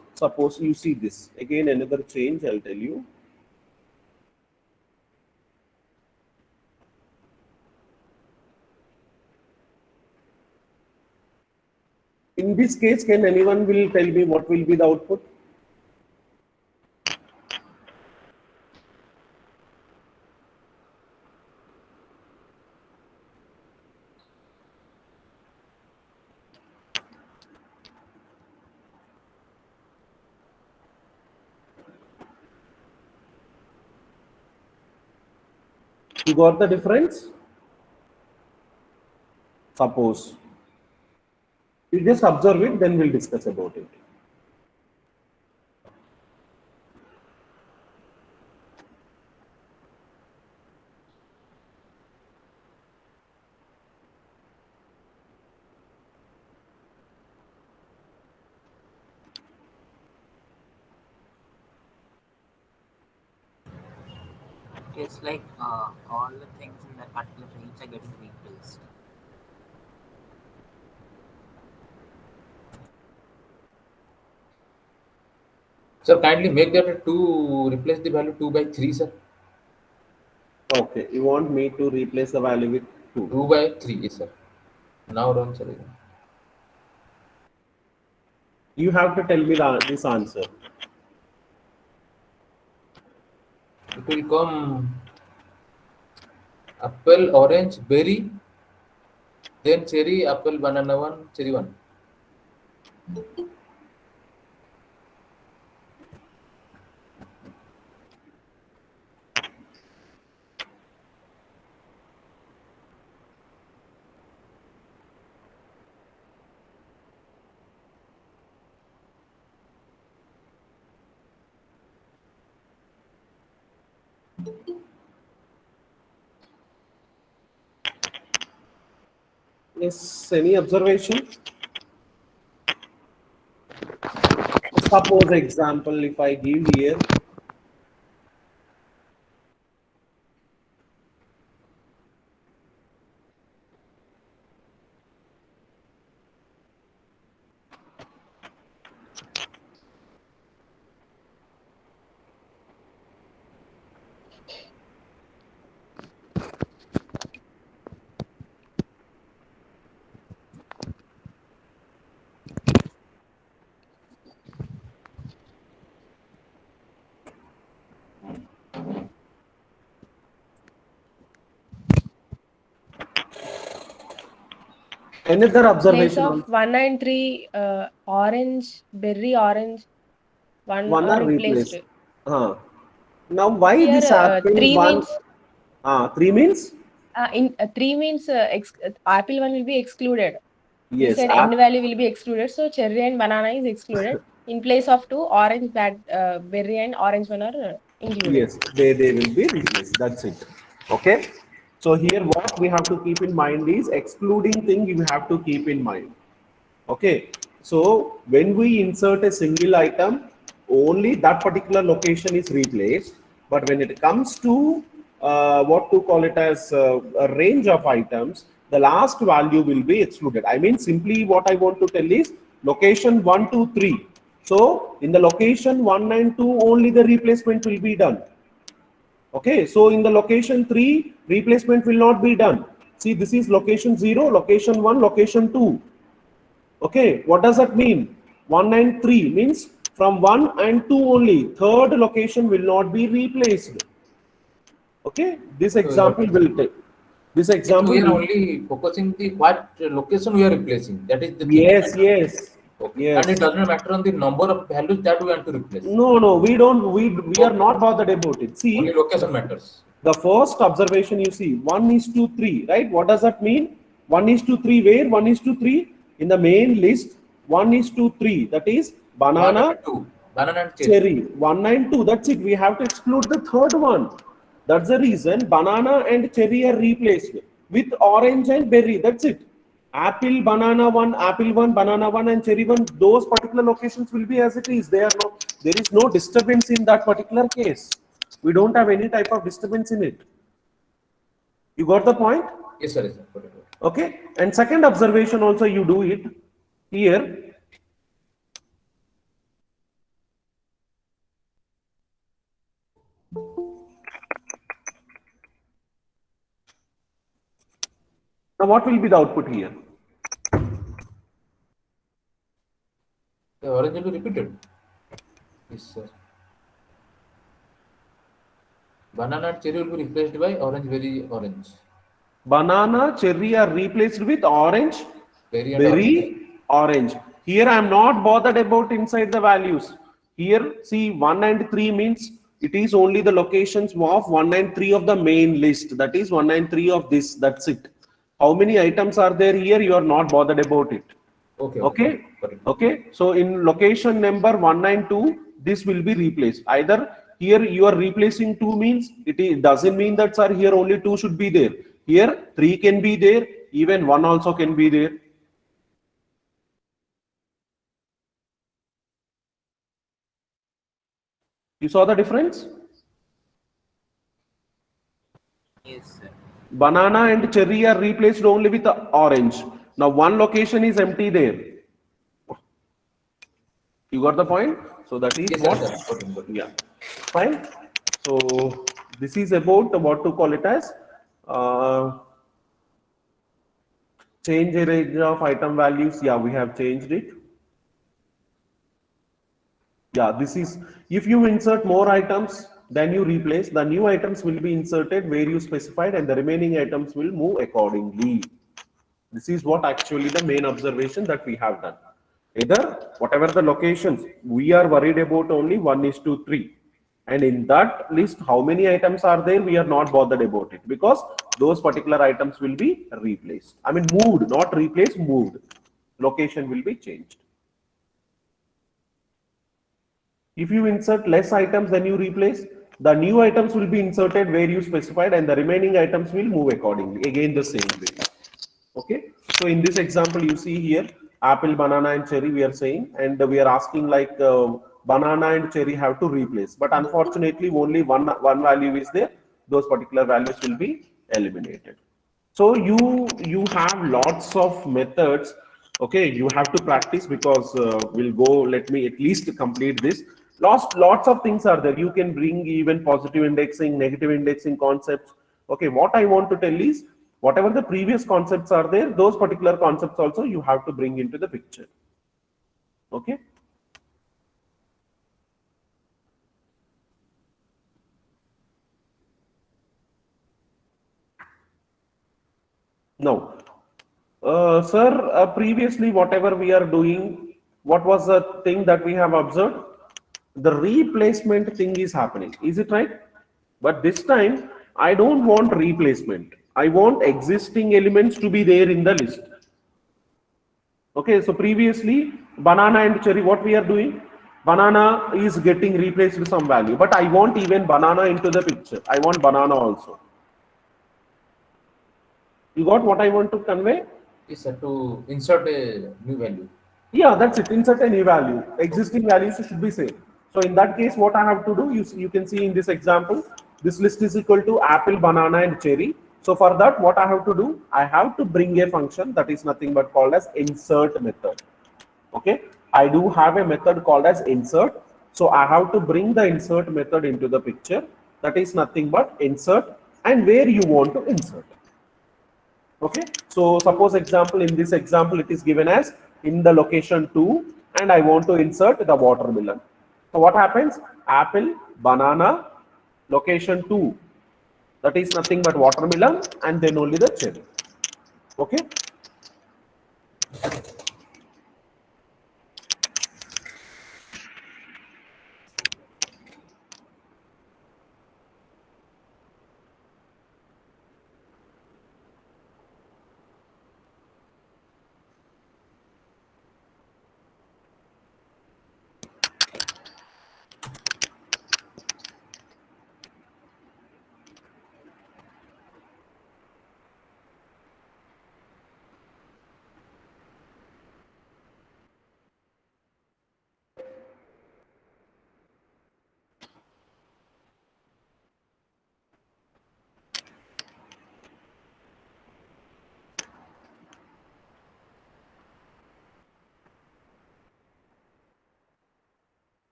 you see this, again another change I'll tell you. In this case, can anyone will tell me what will be the output? You got the difference? Suppose. You just observe it, then we'll discuss about it. It's like all the things in that particular range are getting replaced. Sir, kindly make that 2, replace the value 2 by 3, sir. Okay, you want me to replace the value with 2. 2 by 3, yes, sir. Now done, sir. You have to tell me this answer. It will come apple, orange, berry, then cherry, apple, banana 1, cherry 1. Yes, any observation? Suppose example, if I give here, another Place observation of on 1 and 3, orange, berry, orange, one one are are replaced. replaced. Now, why Here, this apple 3 one? means 3 means? in 3 means apple one will be excluded. You Yes. said end value will be excluded, so cherry and banana is excluded. In place of 2, orange, berry and orange one are included. Yes, they will be replaced. That's it. Okay. So here what we have to keep in mind is excluding thing you have to keep in mind. Okay. So when we insert a single item, only that particular location is replaced. But when it comes to what to call it as a range of items, the last value will be excluded. I mean, simply what I want to tell is location 1, 2, 3. So in the location 1 and 2, only the replacement will be done. Okay, so in the location 3, replacement will not be done. See, this is location 0, location 1, location 2. Okay, what does that mean? 1 and 3 means from 1 and 2 only. Third location will not be replaced. Okay, this example will take. This Yes, example we are will. only focusing the what location we are replacing. That is the thing. Yes, yes, Okay. yes. And it does not matter on the number of values that we want to replace. No, we don't. We are not bothered about it. See, Only location matters. the first observation you see 1 is to 3, right? What does that mean? 1 is to 3 where? 1 is to 3 in the main list. 1 is to 3, that is 1 banana, and 2. Banana and cherry. cherry. 1 and 2, that's it. We have to exclude the third one. That's the reason banana and cherry are replaced with orange and berry. That's it. Apple, banana 1, apple 1, banana 1 and cherry 1, those particular locations will be as it is. There is no disturbance in that particular case. We don't have any type of disturbance in it. You got the point? Yes, sir. Yes, sir. Got it. Okay. And second observation also you do it here. Now what will be the output here? orange will be repeated. Yes, sir. Banana and cherry will be replaced by orange, berry, orange. Banana, cherry are replaced with orange, Berry and orange. berry, orange. Here I am not bothered about inside the values. Here, see 1 and 3 means it is only the locations of 1 and 3 of the main list. That is 1 and 3 of this. That's it. How many items are there here? You are not bothered about it. Okay. Okay. Got it. Okay. So in location number 1 and 2, this will be replaced. Either here you are replacing 2 means it doesn't mean that, sir, here only 2 should be there. Here 3 can be there, even 1 also can be there. You saw the difference? Yes, sir. Banana and cherry are replaced only with orange. Now one location is empty there. You got the point? So that is Yes, what? sir. Got it. Yeah. Fine. So this is about what to call it as change a range of item values. Yeah, we have changed it. Yeah, this is if you insert more items than you replace, the new items will be inserted where you specified and the remaining items will move accordingly. This is what actually the main observation that we have done. Either whatever the locations, we are worried about only 1 is to 3. And in that list, how many items are there? We are not bothered about it because those particular items will be replaced. I mean, moved, not replaced, moved. Location will be changed. If you insert less items than you replace, the new items will be inserted where you specified and the remaining items will move accordingly. Again, the same way. Okay. So in this example, you see here, apple, banana and cherry we are saying, and we are asking like banana and cherry have to replace. But unfortunately, only one value is there. Those particular values will be eliminated. So you have lots of methods. Okay, you have to practice because we'll go. Let me at least complete this. Lots of things are there. You can bring even positive indexing, negative indexing concepts. Okay, what I want to tell is whatever the previous concepts are there, those particular concepts also you have to bring into the picture. Okay. Now, sir, previously whatever we are doing, what was the thing that we have observed? The replacement thing is happening. Is it right? But this time, I don't want replacement. I want existing elements to be there in the list. Okay, so previously, banana and cherry, what we are doing? Banana is getting replaced with some value, but I want even banana into the picture. I want banana also. You got what I want to convey? Yes, sir. To insert a new value. Yeah, that's it. Insert a new value. Existing values should be same. So in that case, what I have to do, you can see in this example, this list is equal to apple, banana, and cherry. So for that, what I have to do, I have to bring a function that is nothing but called as insert method. Okay, I do have a method called as insert. So I have to bring the insert method into the picture. That is nothing but insert and where you want to insert. Okay, so suppose example, in this example it is given as in the location 2 and I want to insert the watermelon. So what happens? Apple, banana, location 2, that is nothing but watermelon, and then only the cherry. Okay.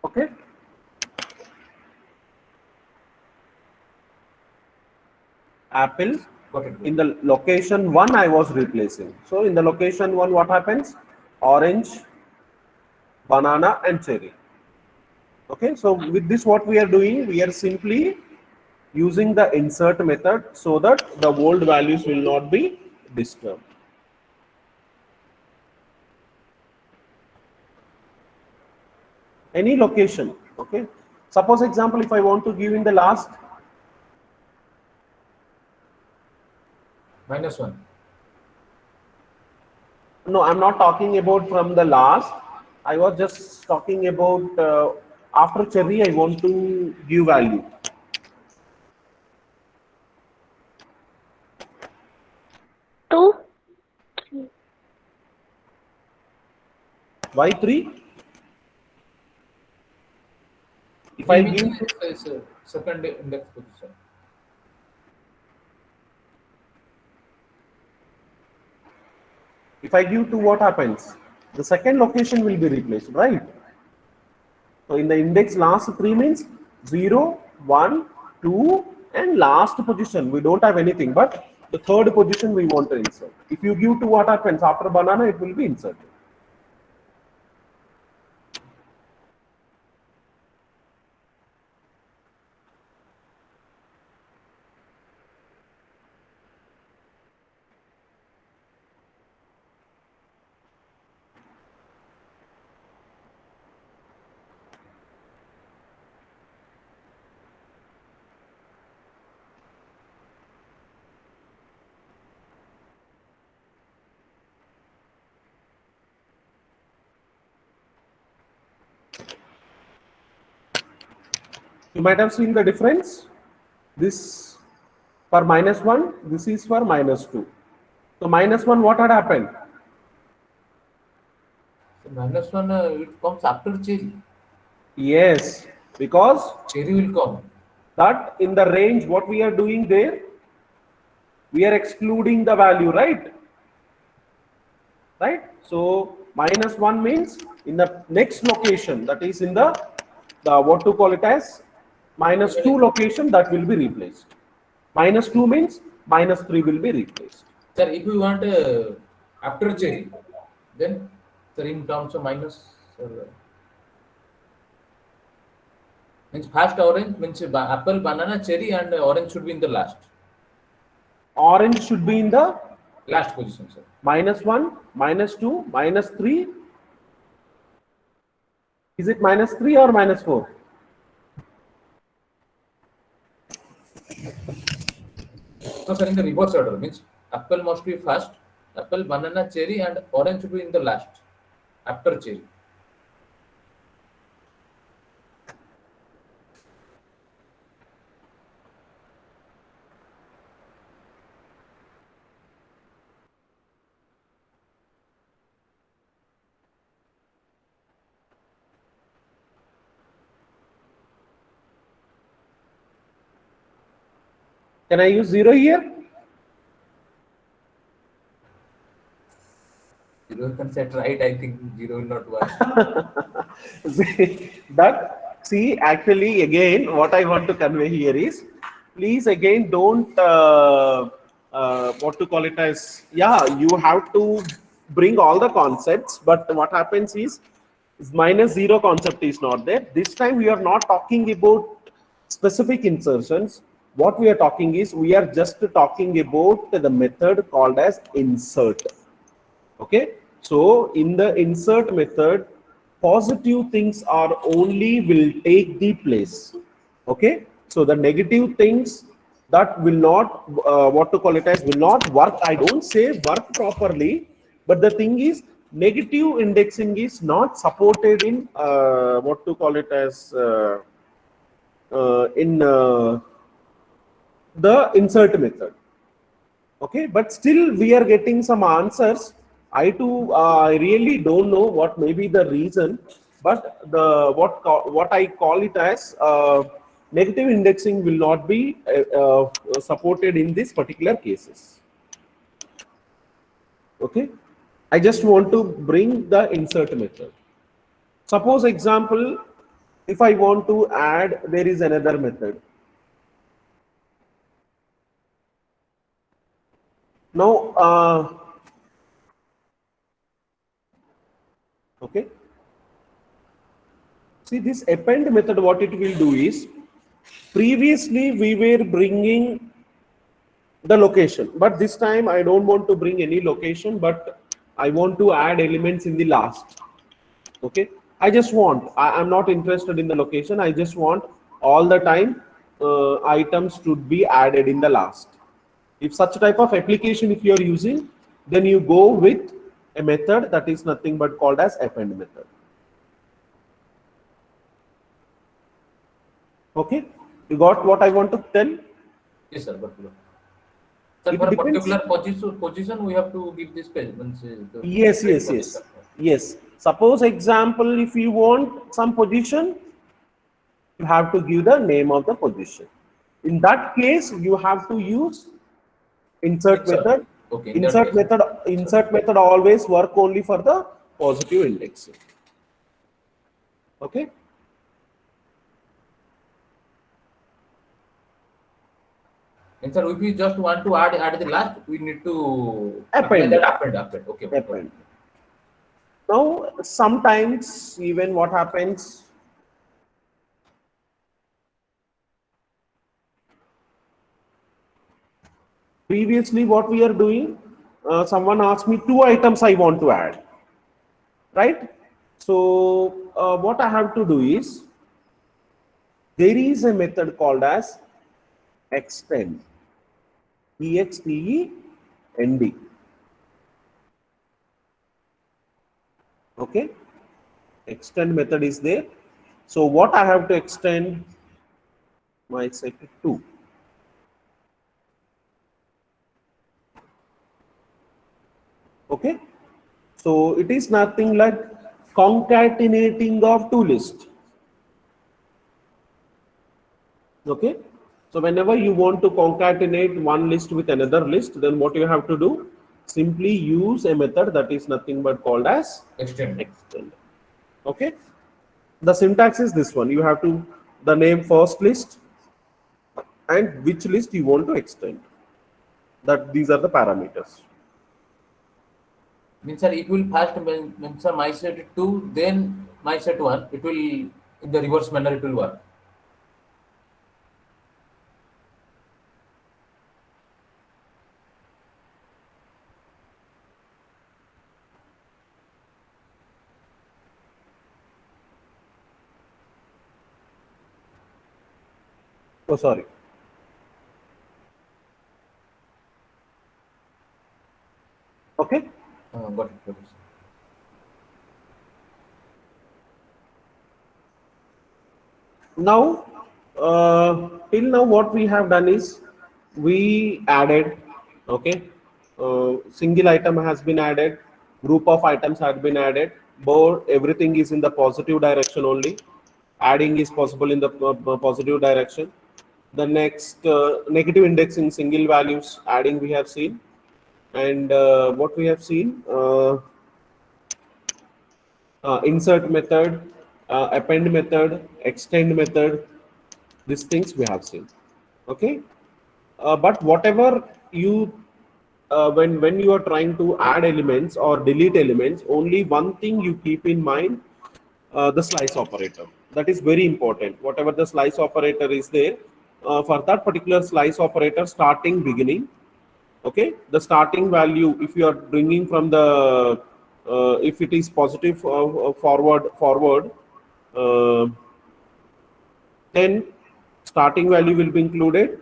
Okay. Apple. Got it. In the location 1, I was replacing. So in the location 1, what happens? Orange, banana, and cherry. Okay. So with this, what we are doing, we are simply using the insert method so that the old values will not be disturbed. Any location. Okay. Suppose example, if I want to give in the last, -1. no, I'm not talking about from the last. I was just talking about after cherry, I want to give value. Two. Why 3? If I give, is a second index position. if I give 2, what happens? The second location will be replaced, right? So in the index last 3 means 0, 1, 2, and last position. We don't have anything, but the third position we want to insert. If you give 2, what happens? After banana, it will be inserted. You might have seen the difference. This for -1, this is for -2. So -1, what had happened? So -1 it comes after cherry. Yes, because Cherry will come. that in the range, what we are doing there, we are excluding the value, right? Right? So -1 means in the next location, that is in the what to call it as -2 location, that will be replaced. -2 means -3 will be replaced. Sir, if we want after cherry, then sir in terms of minus means first orange means apple, banana, cherry, and orange should be in the last Orange should be in the last position, sir. -1, -2, -3. Is it -3 or -4? No, sir, in the reverse order means apple must be first, apple, banana, cherry, and orange should be in the last after cherry. Can I use 0 here? Zero can set right. I think zero will not work. See, actually, again, what I want to convey here is, please again don't what to call it as, yeah, you have to bring all the concepts, but what happens is -0 concept is not there. This time we are not talking about specific insertions. What we are talking is, we are just talking about the method called as insert. Okay, so in the insert method, positive things are only will take the place. Okay, so the negative things that will not what to call it as will not work. I don't say work properly, but the thing is, negative indexing is not supported in what to call it as in the insert method. Okay, but still we are getting some answers. I too really don't know what may be the reason, but the what I call it as negative indexing will not be supported in these particular cases. Okay, I just want to bring the insert method. Suppose example, if I want to add, there is another method. Now, okay. See, this append method, what it will do is, previously we were bringing the location, but this time I don't want to bring any location, but I want to add elements in the last. Okay, I'm not interested in the location. I just want all the time items to be added in the last. If such type of application, if you are using, then you go with a method that is nothing but called as append method. Okay, you got what I want to tell? Yes, sir. But sir, It for a depends. particular position, we have to give this page. Yes. Suppose example, if you want some position, you have to give the name of the position. In that case, you have to use insert method. Okay. Insert method always work only for the positive indexing. Okay. And sir, if we just want to add the last, we need to Append. append. Okay. Append. Now, sometimes even what happens, previously what we are doing, someone asked me 2 items I want to add, right? So what I have to do is, there is a method called as extend, EXTEND. Okay, extend method is there. So what I have to extend my set to. Okay, so it is nothing like concatenating of 2 lists. Okay, so whenever you want to concatenate one list with another list, then what you have to do? Simply use a method that is nothing but called as Extend. Okay, the syntax is this one. You have to the name first list and which list you want to extend. That these are the parameters. Means sir, it will first means sir, my set 2, then my set 1. It will in the reverse manner. It will work. Oh, sorry. Okay. Got it. Now, till now, what we have done is we added. Okay, single item has been added. Group of items have been added. Board, everything is in the positive direction only. Adding is possible in the positive direction. The next negative indexing single values adding we have seen, and what we have seen, insert method, append method, extend method, these things we have seen. Okay, but whatever you when you are trying to add elements or delete elements, only one thing you keep in mind, the slice operator. That is very important. Whatever the slice operator is there, for that particular slice operator, starting, beginning. Okay, the starting value, if you are bringing from the if it is positive forward, then starting value will be included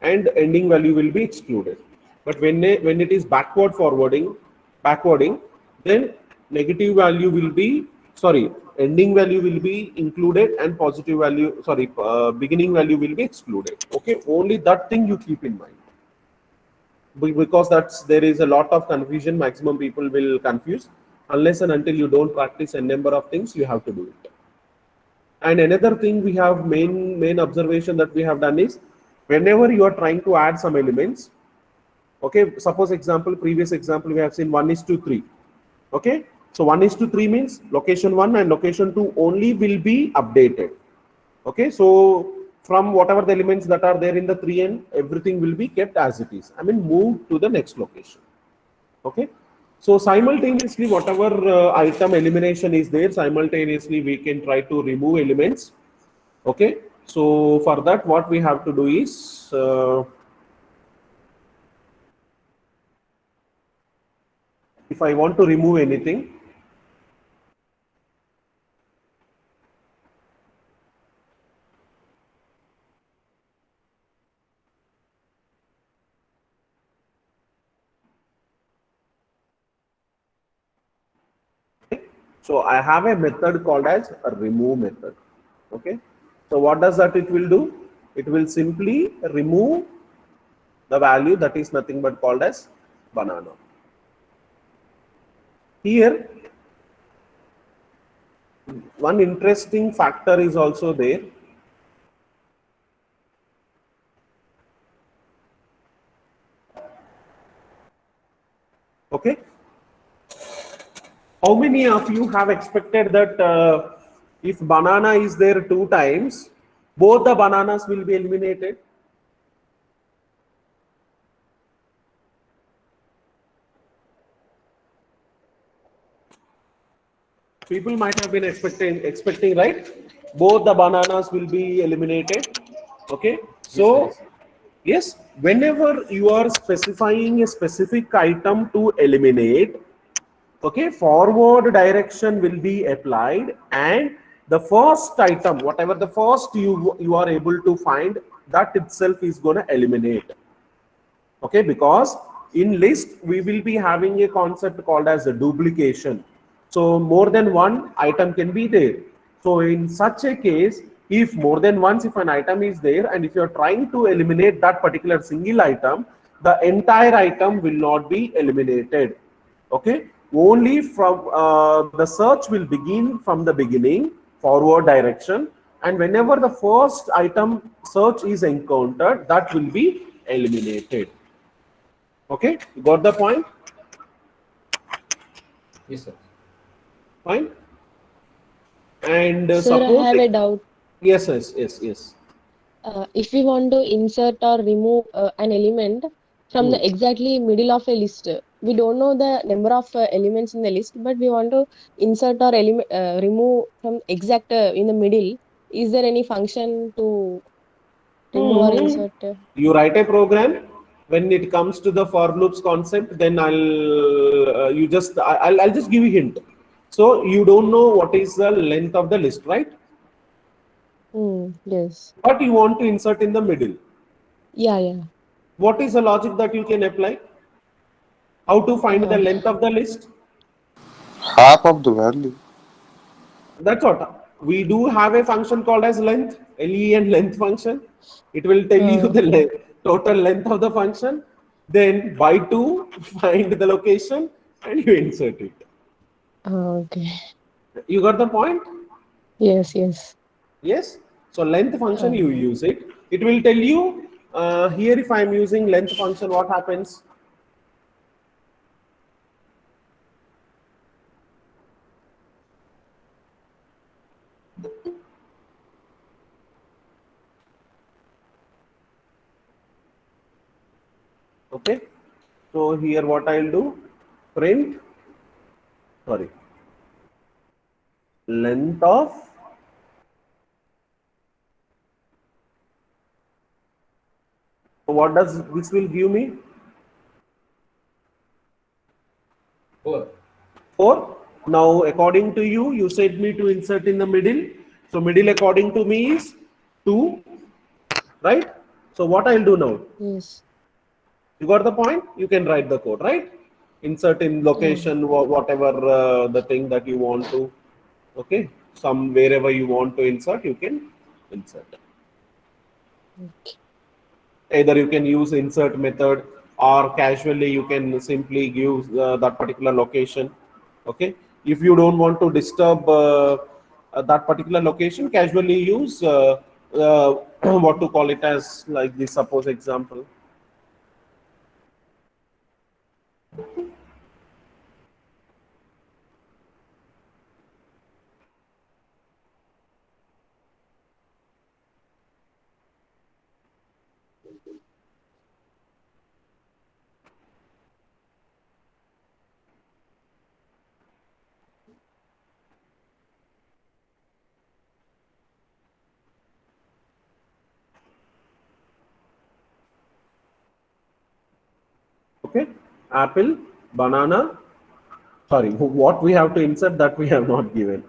and ending value will be excluded. But when it is backwarding, then negative value will be, ending value will be included and positive value, beginning value will be excluded. Okay, only that thing you keep in mind, because there is a lot of confusion. Maximum people will confuse unless and until you don't practice a number of things. You have to do it. And another thing we have, main observation that we have done is, whenever you are trying to add some elements, okay, suppose previous example we have seen 1:3. Okay, so 1:3 means location 1 and location 2 only will be updated. Okay, so from whatever the elements that are there in the 3n, everything will be kept as it is. I mean, moved to the next location. Okay, so simultaneously, whatever item elimination is there, simultaneously we can try to remove elements. Okay, so for that, what we have to do is if I want to remove anything, so I have a method called as a remove method. Okay, so what does that it will do? It will simply remove the value that is nothing but called as banana. Here, one interesting factor is also there. Okay, how many of you have expected that if banana is there 2 times, both the bananas will be eliminated? People might have been expecting, right? Both the bananas will be eliminated. Okay, so yes, whenever you are specifying a specific item to eliminate, okay, forward direction will be applied, and the first item, whatever the first you are able to find, that itself is going to eliminate. Okay, because in list we will be having a concept called as a duplication, so more than one item can be there. So in such a case, if more than once if an item is there and if you are trying to eliminate that particular single item, the entire item will not be eliminated. Okay, only from the search will begin from the beginning, forward direction, and whenever the first item search is encountered, that will be eliminated. Okay, you got the point? Yes, sir. Fine. And Sir, I suppose have a doubt. yes. If we want to insert or remove an element from Hmm. the exactly middle of a list, we don't know the number of elements in the list, but we want to insert or remove from exact in the middle. Is there any function to remove or insert? You write a program. When it comes to the for loops concept, then I'll just give you hint. So you don't know what is the length of the list, right? Yes. But you want to insert in the middle. Yeah. What is the logic that you can apply? How to find the Uh, length of the list? Half of the value. That's what we do have a function called as length, len length function. It will tell you uh, the total length of the function. Then by 2, find the location and you insert it. okay. You got the point? Yes. Yes. So length function, you Uh, use it. It will tell you here if I am using length function, what happens? Okay. So here what I'll do, print, sorry, length of, so what does this will give me? 4. 4. Now, according to you, you said me to insert in the middle. So middle according to me is 2, right? So what I'll do now? yes. You got the point? You can write the code, right? Insert in location, whatever the thing that you want to. Okay. Some wherever you want to insert, you can insert. Okay. Either you can use insert method or casually you can simply give that particular location. Okay, if you don't want to disturb that particular location, casually use what to call it as, like this, suppose example. Okay, apple, banana. Sorry, what we have to insert that we have not given.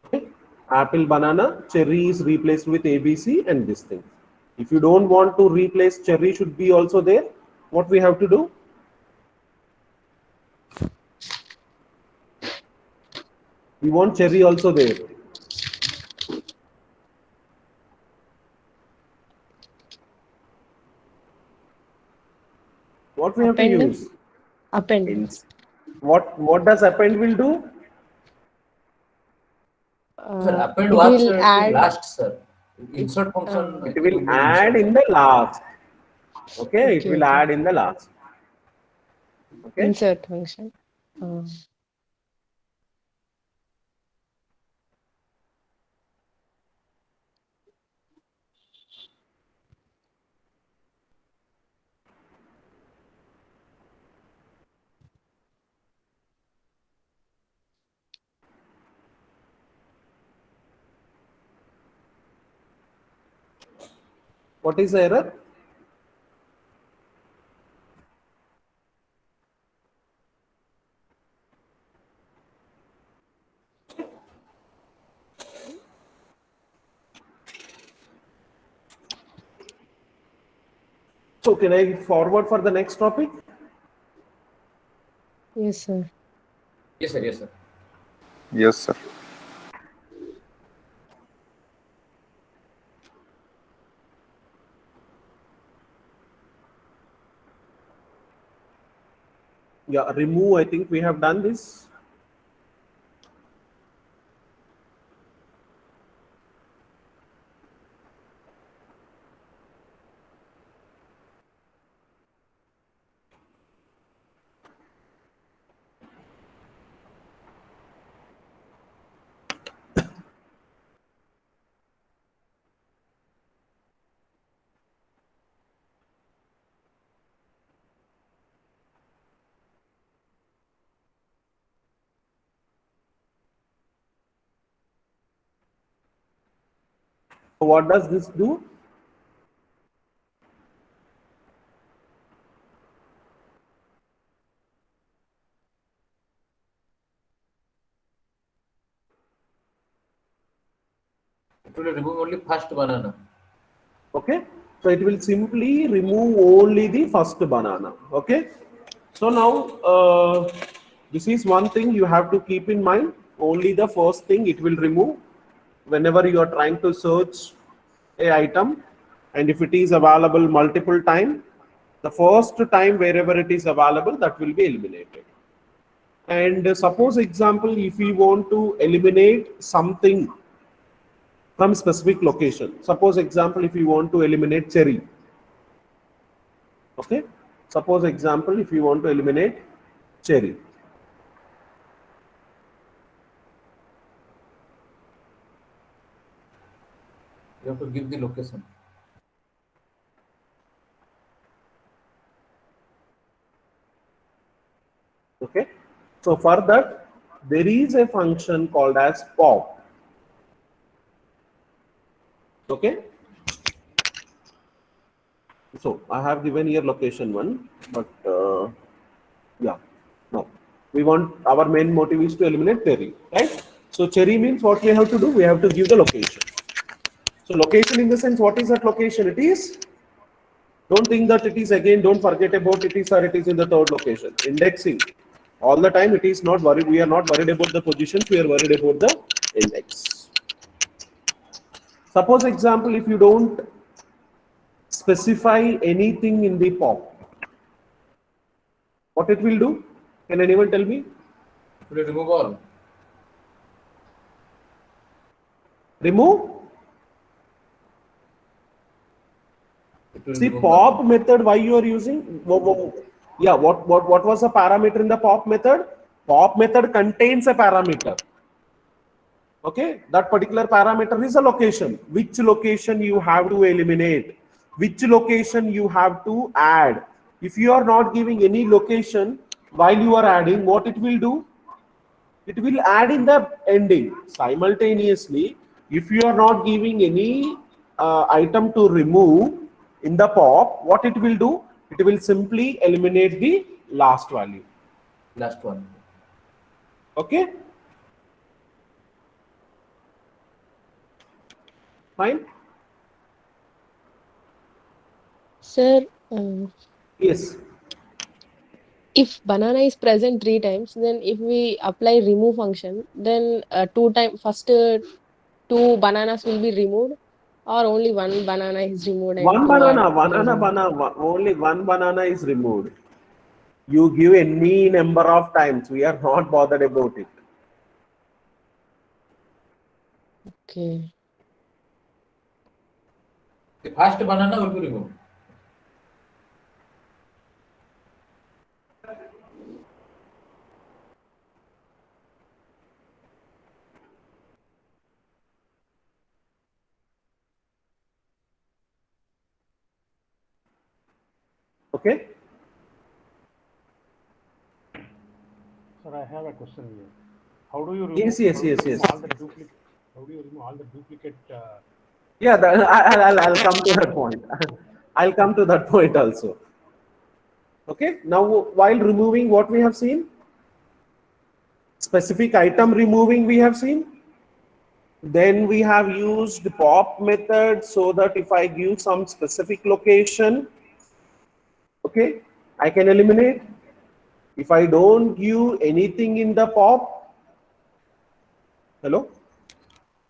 Okay. Apple, banana, cherry is replaced with ABC and this thing. If you don't want to replace cherry should be also there, what we have to do? We want cherry also there. What we have to Append. use? Append. What does append will do? Sir, append It works will at the add. last, sir. Insert function. It will add in the last. Okay, it Okay, will okay. add in the last. Okay. Insert function. What is the error? So can I forward for the next topic? Yes, sir. Yes, sir. Yes, sir. Yes, sir. Yeah, remove. I think we have done this. So what does this do? It will remove only first banana. Okay, so it will simply remove only the first banana. Okay, so now this is one thing you have to keep in mind. Only the first thing it will remove whenever you are trying to search a item, and if it is available multiple time, the first time wherever it is available, that will be eliminated. And suppose example, if we want to eliminate something from specific location, suppose example, if you want to eliminate cherry. Okay, suppose example, if you want to eliminate cherry. You have to give the location. Okay, so for that there is a function called as pop. Okay, so I have given here location 1, but yeah, no, we want, our main motive is to eliminate cherry, right? So cherry means what we have to do, we have to give the location. So location in the sense, what is that location? It is, don't think that it is again, don't forget about it is or it is in the third location. Indexing. All the time it is not worried, we are not worried about the positions, we are worried about the index. Suppose example, if you don't specify anything in the pop, what it will do? Can anyone tell me? It will remove all. Remove? It will See, remove pop method, why you are using? Yeah, what was the parameter in the pop method? Pop method contains a parameter. Okay, that particular parameter is a location. Which location you have to eliminate? Which location you have to add? If you are not giving any location while you are adding, what it will do? It will add in the ending simultaneously. If you are not giving any item to remove in the pop, what it will do? It will simply eliminate the last value. Last one. Okay, fine. Sir, Yes. if banana is present 3 times, then if we apply remove function, then first two bananas will be removed, or only one banana is removed and One two are banana, only one banana is removed. You give any number of times, we are not bothered about it. Okay. The first banana will be removed. Okay. Sir, I have a question here. How do you remove? Yes, yes, how do you yes, remove yes. All the duplicate. How do you remove all the duplicate? Yeah, I'll come to that point. I'll come to that point also. Okay. Now, while removing, what we have seen? Specific item removing we have seen. Then we have used pop method so that if I give some specific location, okay, I can eliminate. If I don't give anything in the pop, hello?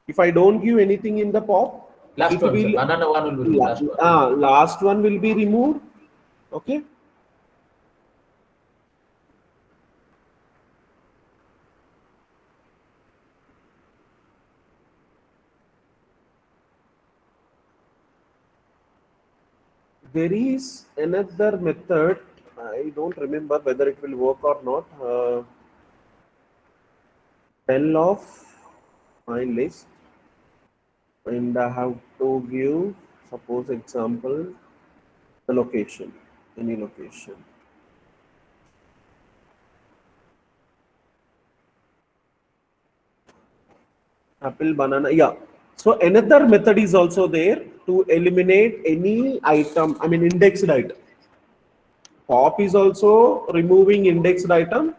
If I don't give anything in the pop, Last it one, sir. will, Banana one will be removed. Last one. last one will be removed. Okay. There is another method. I don't remember whether it will work or not. Tell of my list, and I have to give, suppose example, the location, any location. Apple, banana, yeah. So another method is also there to eliminate any item, I mean indexed item. Pop is also removing indexed item.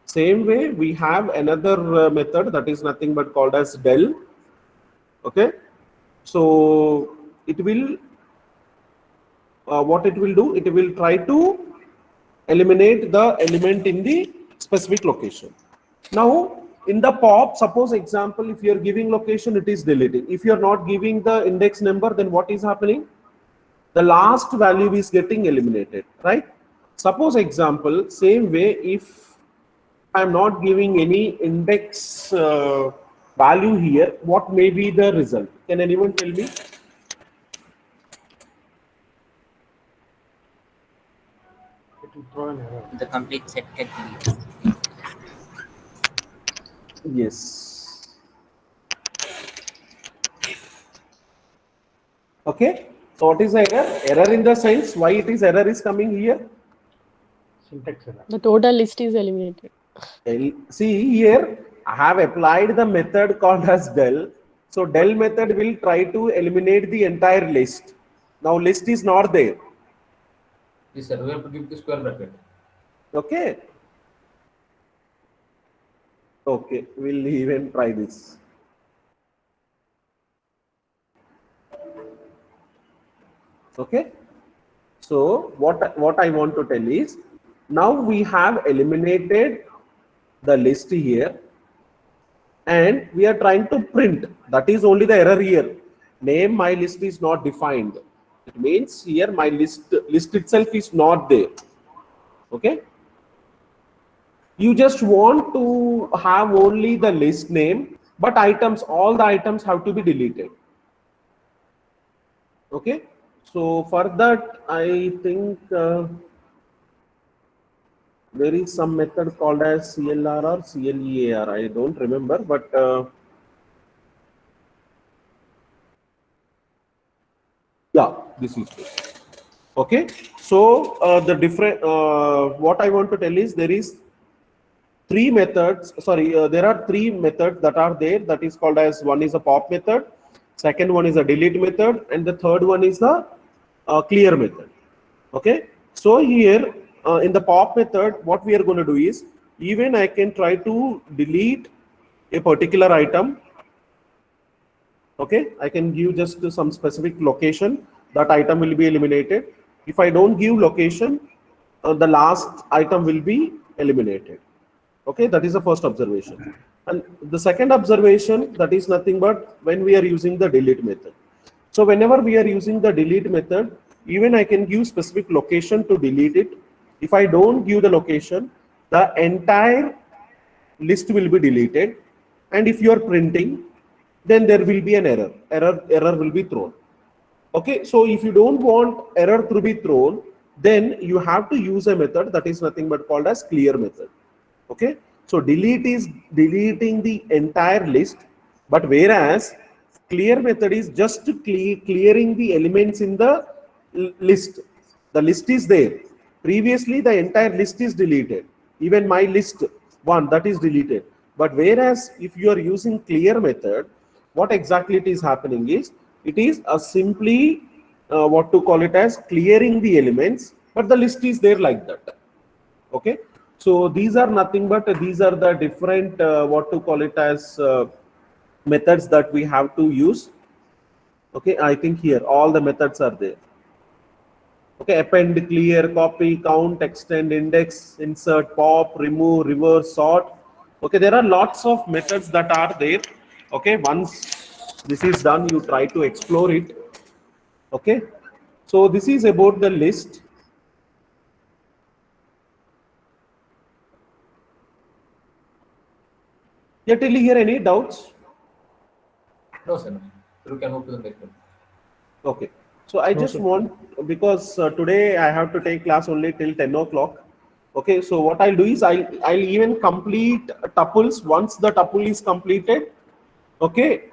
Same way, we have another method that is nothing but called as del. Okay, so it will, what it will do? It will try to eliminate the element in the specific location. Now, in the pop, suppose example, if you are giving location, it is deleting. If you are not giving the index number, then what is happening? The last value is getting eliminated, right? Suppose example, same way, if I am not giving any index value here, what may be the result? Can anyone tell me? It will throw an error. The complete set get deleted. Yes. Okay. So what is the error? Error in the sense why it is error is coming here. Syntax error. The total list is eliminated. See here, I have applied the method called as del. So del method will try to eliminate the entire list. Now list is not there. Yes, sir. We have to give the square bracket. Okay. Okay, we'll even try this. Okay. So what I want to tell is, now we have eliminated the list here, and we are trying to print. That is only the error here. Name my list is not defined. It means here my list itself is not there. Okay. You just want to have only the list name, but items, all the items have to be deleted. Okay. So for that, I think there is some method called as CLR or CLEAR. I don't remember, but yeah, this is it. Okay. So the different, what I want to tell is there is three methods. Sorry, there are three methods that are there. That is called as, one is a pop method, second one is a delete method, and the third one is the clear method. Okay. So here in the pop method, what we are going to do is, even I can try to delete a particular item. Okay, I can give just some specific location, that item will be eliminated. If I don't give location, the last item will be eliminated. Okay, that is the first observation. And the second observation, that is nothing but when we are using the delete method. So whenever we are using the delete method, even I can give specific location to delete it. If I don't give the location, the entire list will be deleted. And if you are printing, then there will be an error will be thrown. Okay, so if you don't want error to be thrown, then you have to use a method that is nothing but called as clear method. Okay, so delete is deleting the entire list, but whereas clear method is just clearing the elements in the list. The list is there. Previously, the entire list is deleted. Even my list one, that is deleted. But whereas if you are using clear method, what exactly it is happening is, it is a simply what to call it as clearing the elements, but the list is there like that. Okay, so these are nothing but these are the different what to call it as methods that we have to use. Okay, I think here all the methods are there. Okay, append, clear, copy, count, extend, index, insert, pop, remove, reverse, sort. Okay, there are lots of methods that are there. Okay, once this is done, you try to explore it. Okay, so this is about the list. Yeah, till here any doubts? No, sir. No. So we can move to the next one. Okay, so I No, just sir. want, because today I have to take class only till 10 o'clock. Okay, so what I'll do is I'll even complete tuples. Once the tuple is completed, okay,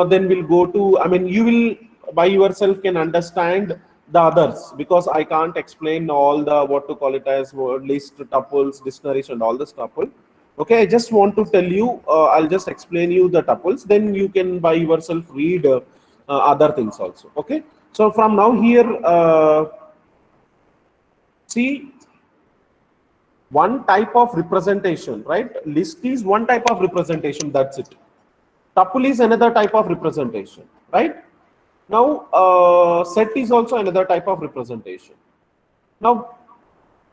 then we'll go to, I mean, you will by yourself can understand the others, because I can't explain all the what to call it as word list, tuples, dictionaries, and all this tuple. Okay, I just want to tell you, I'll just explain you the tuples, then you can by yourself read other things also. Okay, so from now here, see, one type of representation, right? List is one type of representation, that's it. Tuple is another type of representation, right? Now, set is also another type of representation. Now,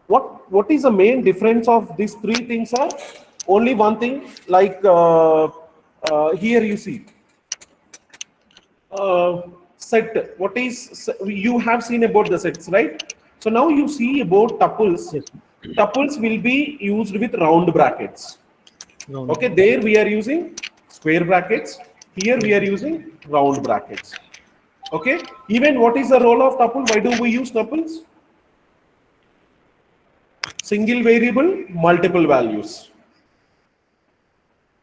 what is the main difference of these three things are? Only one thing, like here you see, set. What is, you have seen about the sets, right? So now you see about tuples. Yes. Tuples will be used with round brackets. No. Okay, there we are using square brackets. Here we are using round brackets. Okay, even what is the role of tuple? Why do we use tuples? Single variable, multiple values.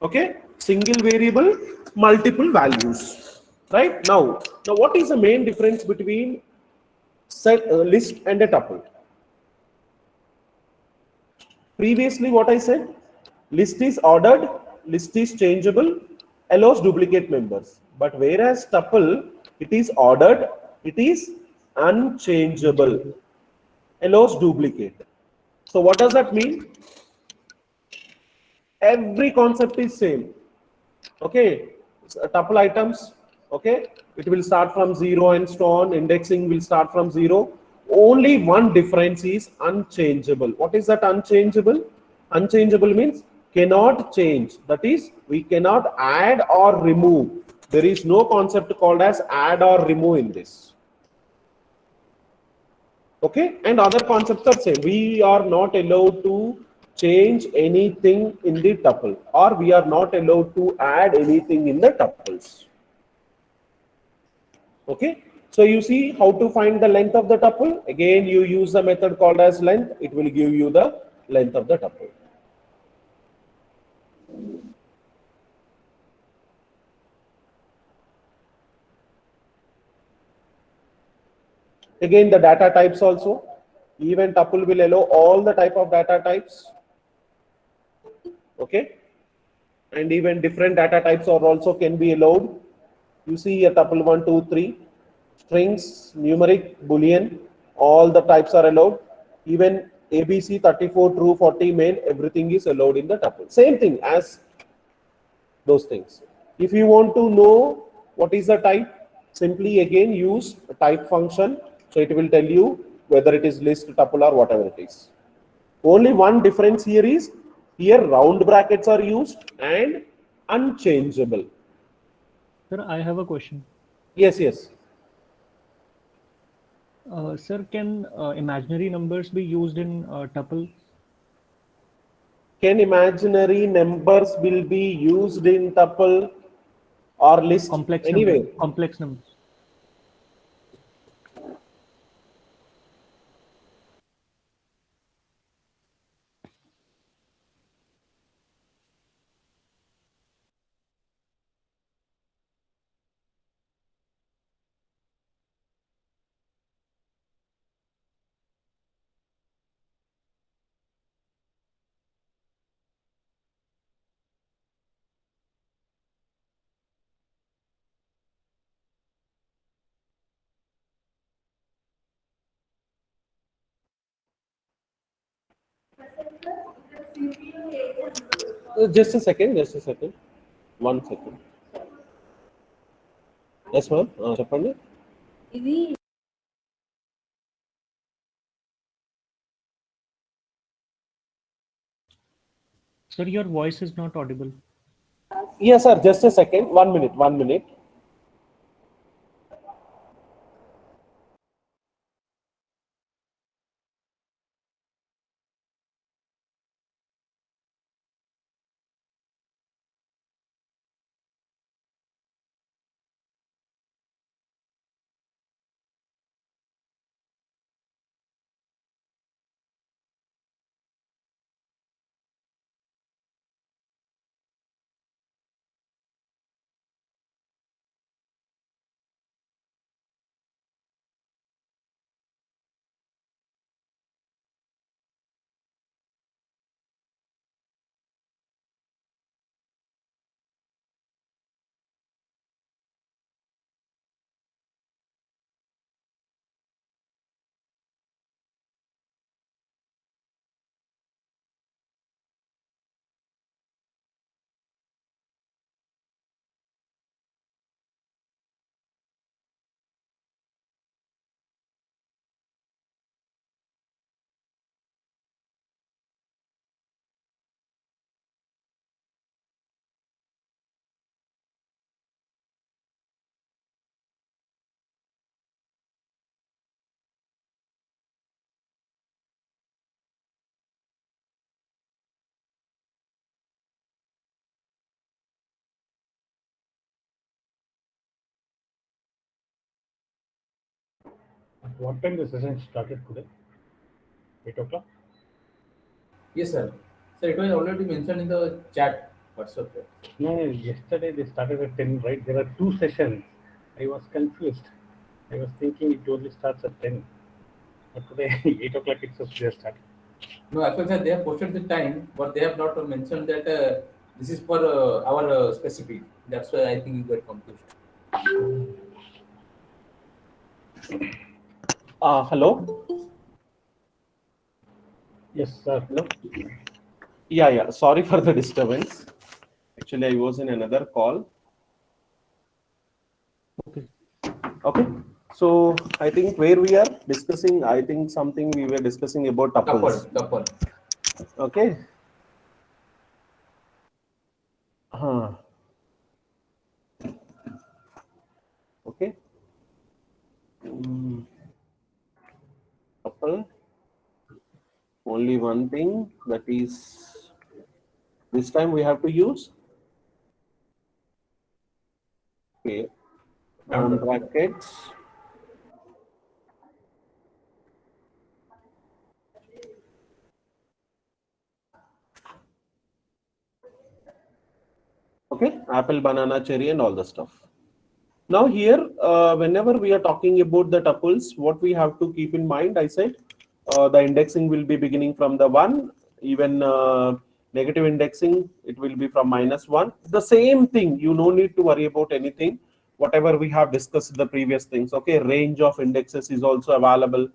Okay, single variable, multiple values. Right now, what is the main difference between set list and a tuple? Previously, what I said, list is ordered, list is changeable, allows duplicate members. But whereas tuple, it is ordered, it is unchangeable, allows duplicate. So what does that mean? Every concept is same. Okay, tuple items, okay, it will start from 0 and so on. Indexing will start from 0. Only one difference is unchangeable. What is that unchangeable? Unchangeable means cannot change. That is, we cannot add or remove. There is no concept called as add or remove in this. Okay, and other concepts are same. We are not allowed to change anything in the tuple, or we are not allowed to add anything in the tuples. Okay, so you see how to find the length of the tuple. Again, you use the method called as length. It will give you the length of the tuple. Again, the data types also. Even tuple will allow all the type of data types. Okay. And even different data types are also can be allowed. You see a tuple 1, 2, 3, strings, numeric, boolean, all the types are allowed. Even ABC 34, true, 40, main, everything is allowed in the tuple. Same thing as those things. If you want to know what is the type, simply again use a type function. So it will tell you whether it is list, tuple, or whatever it is. Only one difference here is here round brackets are used and unchangeable. Sir, I have a question. Yes, yes. Sir, can imaginary numbers be used in tuple? Can imaginary numbers will be used in tuple or list Complex anyway? numbers. Complex numbers. Just a second, just a second. 1 second. Yes, ma'am. Cheppandi. Sir, your voice is not audible. Yes, sir. Just a second. 1 minute. 1 minute. At what time the session started today? 8 o'clock? Yes, sir. Sir, it was already mentioned in the chat, WhatsApp chat. No, yesterday they started at 10, right? There are 2 sessions. I was confused. I was thinking it only starts at 10. But today, 8 o'clock itself they started. No, actually, sir, they have posted the time, but they have not mentioned that this is for our specific. That's why I think you got confused. Hello. Yes, sir. Hello. Yeah. Sorry for the disturbance. Actually, I was in another call. Okay. So I think where we are discussing, I think something we were discussing about tuples. Tuple. Okay. Okay. Tuple. Only one thing, that is this time we have to use round brackets. Okay, apple, banana, cherry, and all the stuff. Now here, whenever we are talking about the tuples, what we have to keep in mind, I said, the indexing will be beginning from the 1, even negative indexing, it will be from -1. The same thing, you no need to worry about anything. Whatever we have discussed the previous things, okay, range of indexes is also available.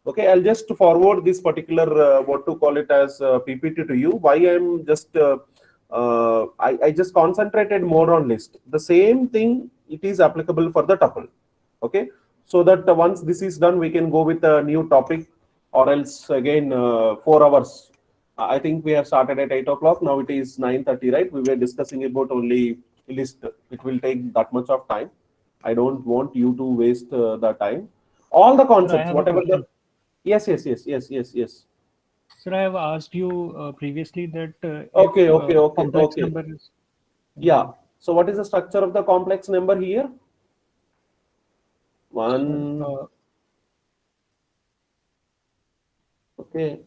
Okay, I'll just forward this particular, what to call it as PPT to you. Why I'm just, I just concentrated more on list. The same thing, it is applicable for the tuple. Okay, so that once this is done, we can go with a new topic, or else again 4 hours. I think we have started at 8 o'clock. Now it is 9:30, right? We were discussing about only list. It will take that much of time. I don't want you to waste the time. All the Sir, I concepts, have a whatever the question. yes. Sir, I have asked you previously that Okay, if complex okay. number is Yeah. So what is the structure of the complex number here? sir, 1. Okay.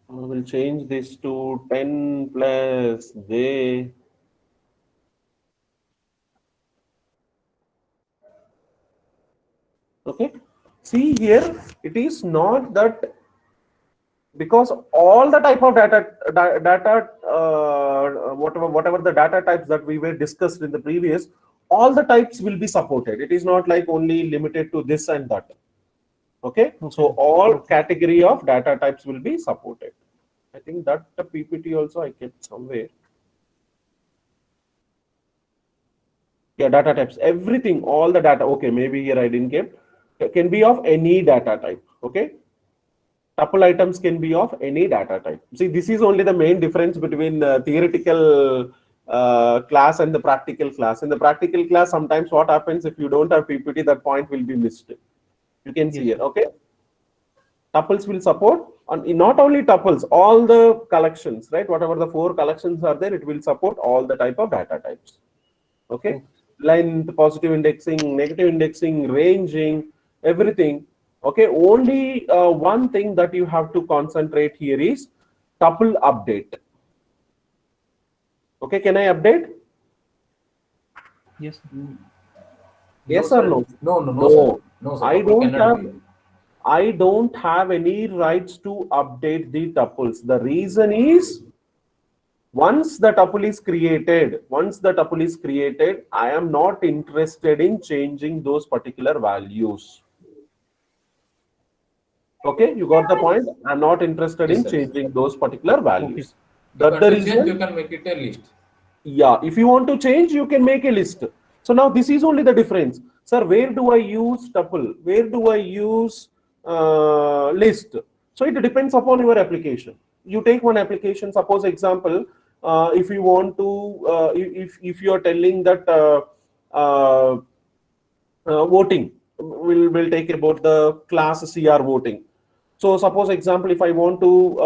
I will change this to 10 plus j. Okay. See here, it is not that, because all the type of data, whatever the data types that we were discussed in the previous, all the types will be supported. It is not like only limited to this and that. Okay. So all category of data types will be supported. I think that the PPT also I kept somewhere. Yeah, data types, everything, all the data. Okay, maybe here I didn't keep. Can be of any data type. Okay. Tuple items can be of any data type. See, this is only the main difference between theoretical class and the practical class. In the practical class, sometimes what happens, if you don't have PPT, that point will be missed. You can see here. Okay. Tuples will support, and not only tuples, all the collections, right? Whatever the 4 collections are there, it will support all the type of data types. Okay, length, positive indexing, negative indexing, ranging, everything. Okay, only one thing that you have to concentrate here is tuple update. Okay, can I update? yes. Yes No, or sir. no? No, sir. No, sir. I Tuple don't cannot have. be. I don't have any rights to update the tuples. The reason is, once the tuple is created, I am not interested in changing those particular values. Okay, you got the point. I'm not interested Yes, in sir. changing those particular values. If you That's want the to change, you reason. can make it a list. Yeah, if you want to change, you can make a list. So now this is only the difference. Sir, where do I use tuple? Where do I use list? So it depends upon your application. You take one application, suppose example, if you want to, if you are telling that uh, voting, will take about the class CR voting. So suppose example, if I want to,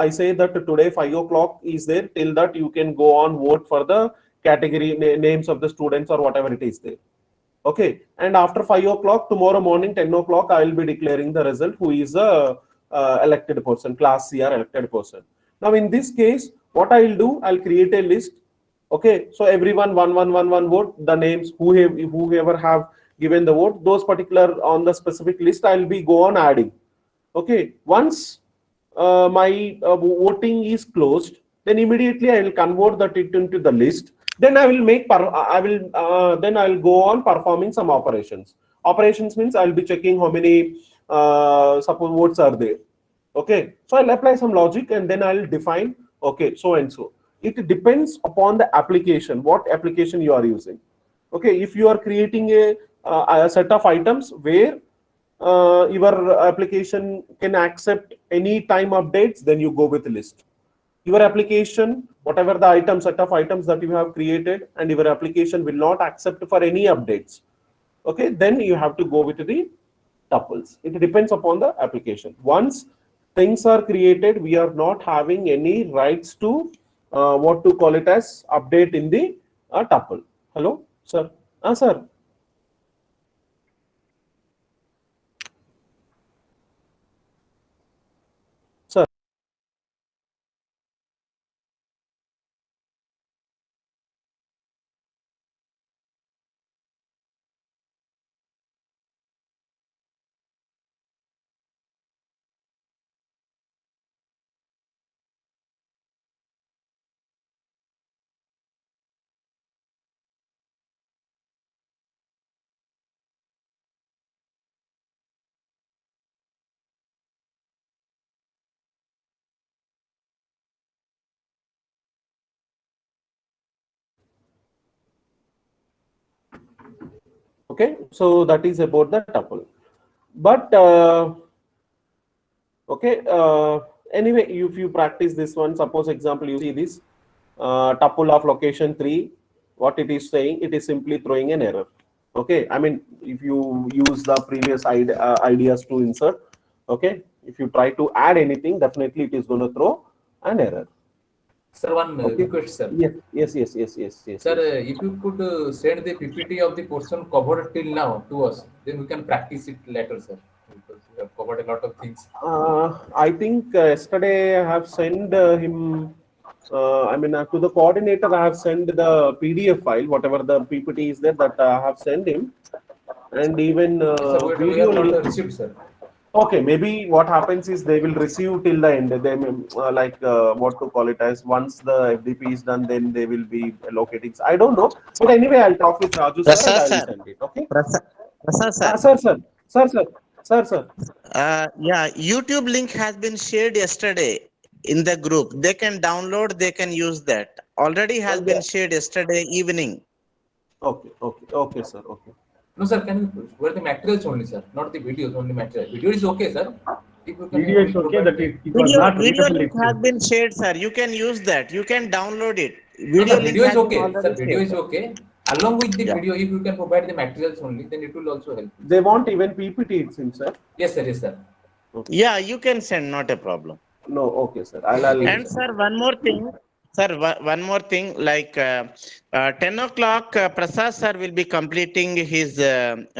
I say that today 5 o'clock is there, till that you can go on vote for the category names of the students or whatever it is there. Okay, and after 5 o'clock tomorrow morning, 10 o'clock, I will be declaring the result who is a elected person, class CR elected person. Now in this case, what I will do, I'll create a list. Okay, so everyone one vote, the names whoever have given the vote, those particular on the specific list, I'll be go on adding. Okay, once my voting is closed, then immediately I will convert that it into the list. Then I will make then I will go on performing some operations. Operations means I will be checking how many suppose votes are there. Okay, so I'll apply some logic and then I'll define, okay, so and so. It depends upon the application, what application you are using. Okay, if you are creating a set of items where your application can accept any time updates, then you go with list. Your application, whatever the item, set of items that you have created, and your application will not accept for any updates, okay, then you have to go with the tuples. It depends upon the application. Once things are created, we are not having any rights to what to call it as update in the tuple. Hello, sir. Sir. Sir. Okay, so that is about the tuple. But okay, anyway, if you practice this one, suppose example you see this tuple of location 3, what it is saying, it is simply throwing an error. Okay, I mean, if you use the previous ideas to insert, okay, if you try to add anything, definitely it is going to throw an error. Sir, one Okay. request, sir. Yes. Sir, if you could send the PPT of the portion covered till now to us, then we can practice it later, sir. Because we have covered a lot of things. I think yesterday I have sent him. I mean, to the coordinator, I have sent the PDF file, whatever the PPT is there, that I have sent him, and even Sir, we video have link. not received, sir. Okay, maybe what happens is they will receive till the end. They may, like what to call it as, once the FDP is done, then they will be allocating. I don't know, but anyway, I'll talk with Raju sir and Prasad I will sir. send it. Okay. Prasad sir. Sir. Yeah, YouTube link has been shared yesterday in the group. They can download, they can use that. Already has Yeah. been shared yesterday evening. Okay, sir. Okay. No, sir, can you where the materials only, sir? Not the videos, only material. Video is okay, sir. If you can Video is okay, that it was not Video readable. link has been shared, sir. You can use that. You can download it. No, sir, video is has been okay. already Sir, video shared. is okay. Along with the Yeah. video, if you can provide the materials only, then it will also help. They want even PPT, it seems, sir. Yes, sir. Yes, sir. Okay. Yeah, you can send, not a problem. No, okay, sir. I'll And sir, one more thing. Sir, one more thing, like 10 o'clock, Prasad sir will be completing his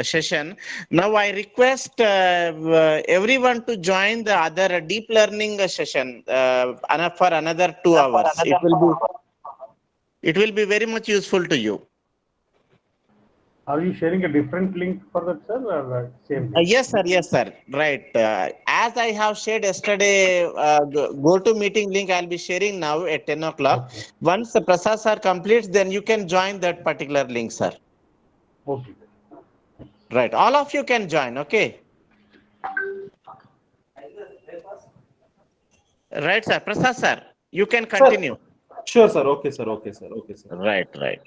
session. Now I request everyone to join the other deep learning session for another 2 hours. It will be very much useful to you. Are you sharing a different link for that, sir, or same link? Yes, sir. Right. As I have shared yesterday, go-to meeting link I'll be sharing now at 10 o'clock. Okay. Once the Prasad sir completes, then you can join that particular link, sir. Okay. Right. All of you can join, okay? Right, sir. Prasad sir, you can continue. Sure, sir. Okay, sir. Right.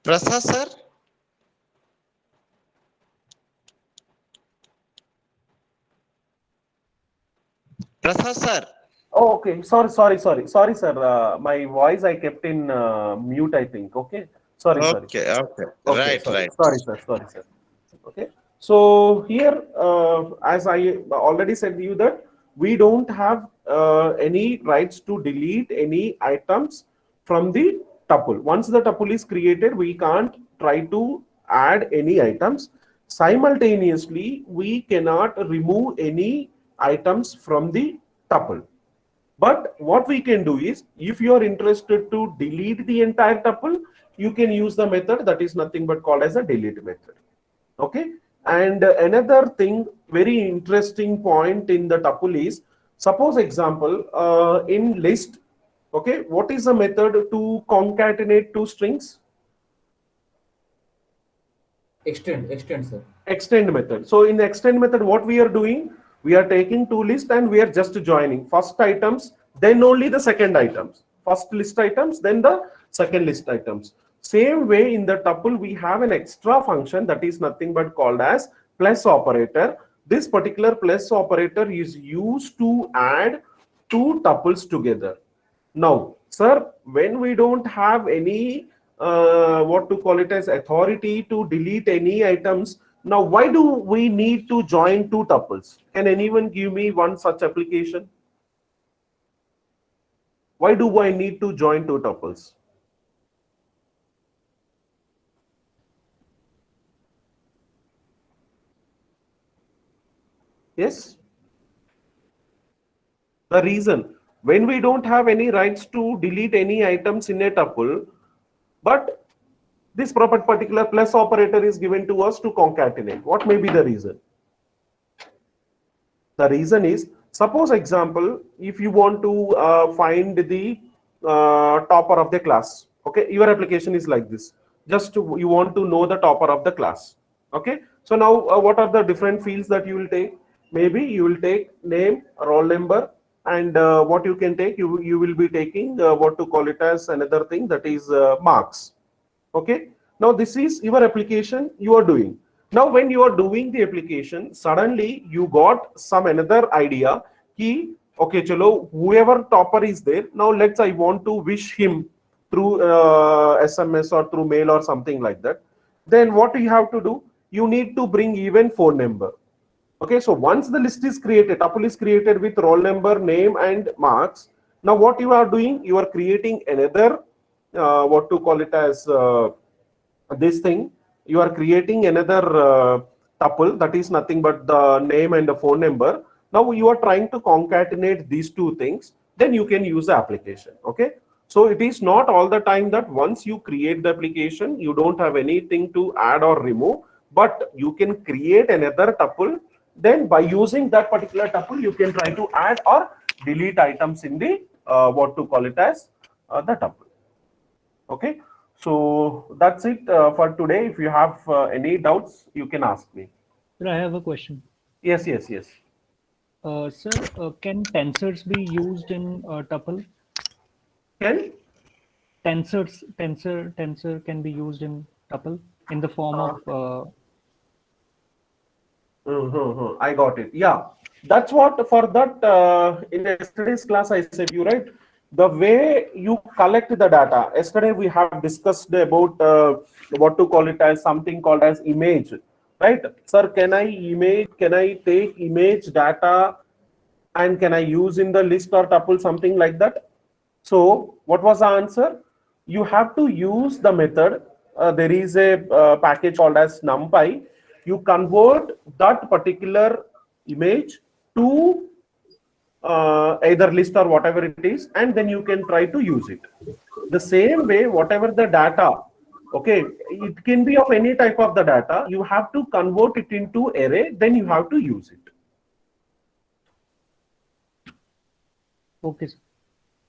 Prasad sir? Prasad sir? Oh, okay. Sorry, sir. My voice I kept in mute, I think. Okay. Sorry. Okay. Okay, Right. sorry, sir. Okay. So here, as I already said to you, that we don't have any rights to delete any items from the tuple. Once the tuple is created, we can't try to add any items. Simultaneously, we cannot remove any items from the tuple. But what we can do is, if you are interested to delete the entire tuple, you can use the method that is nothing but called as a delete method. Okay. And another thing, very interesting point in the tuple is, suppose example, in list, okay, what is the method to concatenate two strings? Extend, sir. Extend method. So in the extend method, what we are doing, We are taking two lists and we are just joining first items, then only the second items. First list items, then the second list items. Same way in the tuple, we have an extra function that is nothing but called as plus operator. This particular plus operator is used to add two tuples together. Now, sir, when we don't have any what to call it as authority to delete any items, now why do we need to join two tuples? Can anyone give me one such application? Why do I need to join two tuples? Yes. The reason, when we don't have any rights to delete any items in a tuple, but this particular plus operator is given to us to concatenate. What may be the reason? The reason is, suppose example, if you want to find the topper of the class, okay, your application is like this. Just you want to know the topper of the class, okay. So now what are the different fields that you will take? Maybe you will take name, roll number, and what you can take, you will be taking what to call it as another thing, that is marks. Okay, now this is your application you are doing. Now when you are doing the application, suddenly you got some another idea ki, okay, chalo, whoever topper is there, now I want to wish him through SMS or through mail or something like that. Then what you have to do, you need to bring even phone number. Okay, so once the list is created, tuple is created with roll number, name and marks. Now what you are doing, you are creating another what to call it as this thing. You are creating another tuple that is nothing but the name and the phone number. Now you are trying to concatenate these two things, then you can use the application. Okay, so it is not all the time that once you create the application, you don't have anything to add or remove, but you can create another tuple. Then by using that particular tuple, you can try to add or delete items in the what to call it as the tuple. Okay, so that's it for today. If you have any doubts, you can ask me. Sir, I have a question. Yes. Sir, can tensors be used in tuple? Can? Tensor can be used in tuple in the form of I got it. Yeah, that's what for that in yesterday's class I said you, right? The way you collect the data. Yesterday we have discussed about what to call it as something called as image, right? Sir, can I take image data and can I use in the list or tuple, something like that? So what was the answer? You have to use the method. There is a package called as NumPy. You convert that particular image to either list or whatever it is, and then you can try to use it. The same way, whatever the data, okay, it can be of any type of the data, you have to convert it into array, then you have to use it. Okay, sir.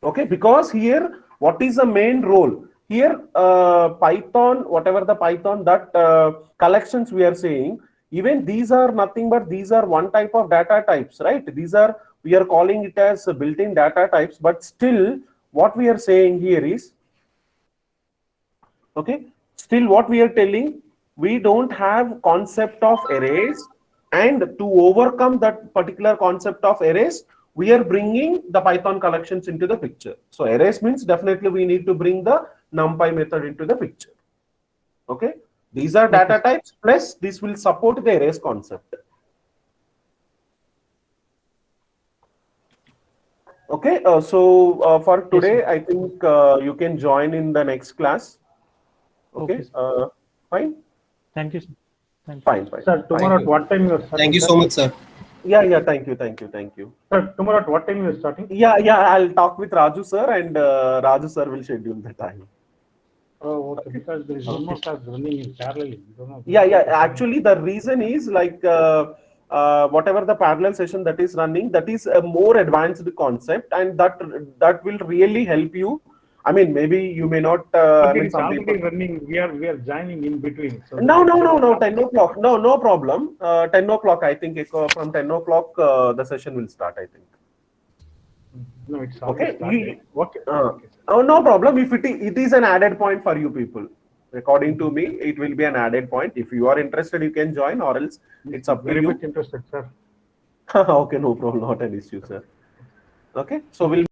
Okay, because here, what is the main role? Here, Python, whatever the Python, that collections we are saying, even these are nothing but these are one type of data types, right? These are, we are calling it as built-in data types, but still what we are saying here is, okay, still what we are telling, we don't have concept of arrays, and to overcome that particular concept of arrays, we are bringing the Python collections into the picture. So arrays means definitely we need to bring the NumPy method into the picture. Okay, these are data types, plus this will support the arrays concept. Okay, so for today, Yes, I think you can join in the next class. Okay, fine. Thank you, sir. Thank you. Fine. Sir, tomorrow at what time you are starting? Thank you so much, sir. Yeah, thank you. Sir, tomorrow at what time you are starting? Yeah, I'll talk with Raju sir, and Raju sir will schedule the time. Oh, okay. Because there is one more class running in parallel. Yeah. Actually, the reason is like whatever the parallel session that is running, that is a more advanced concept, and that will really help you I mean, maybe you may not. I Okay, mean, it's some already people. running. We are joining in between. So No, 10 o'clock. No problem. 10 o'clock, I think from 10 o'clock, the session will start, I think. No, it's Okay, already started. Okay. Okay, sir. Oh, no problem. If it is an added point for you people. According to me, it will be an added point. If you are interested, you can join, or else it's up to Very you. much interested, sir. Okay, no problem. Not an issue, sir. Okay, so we'll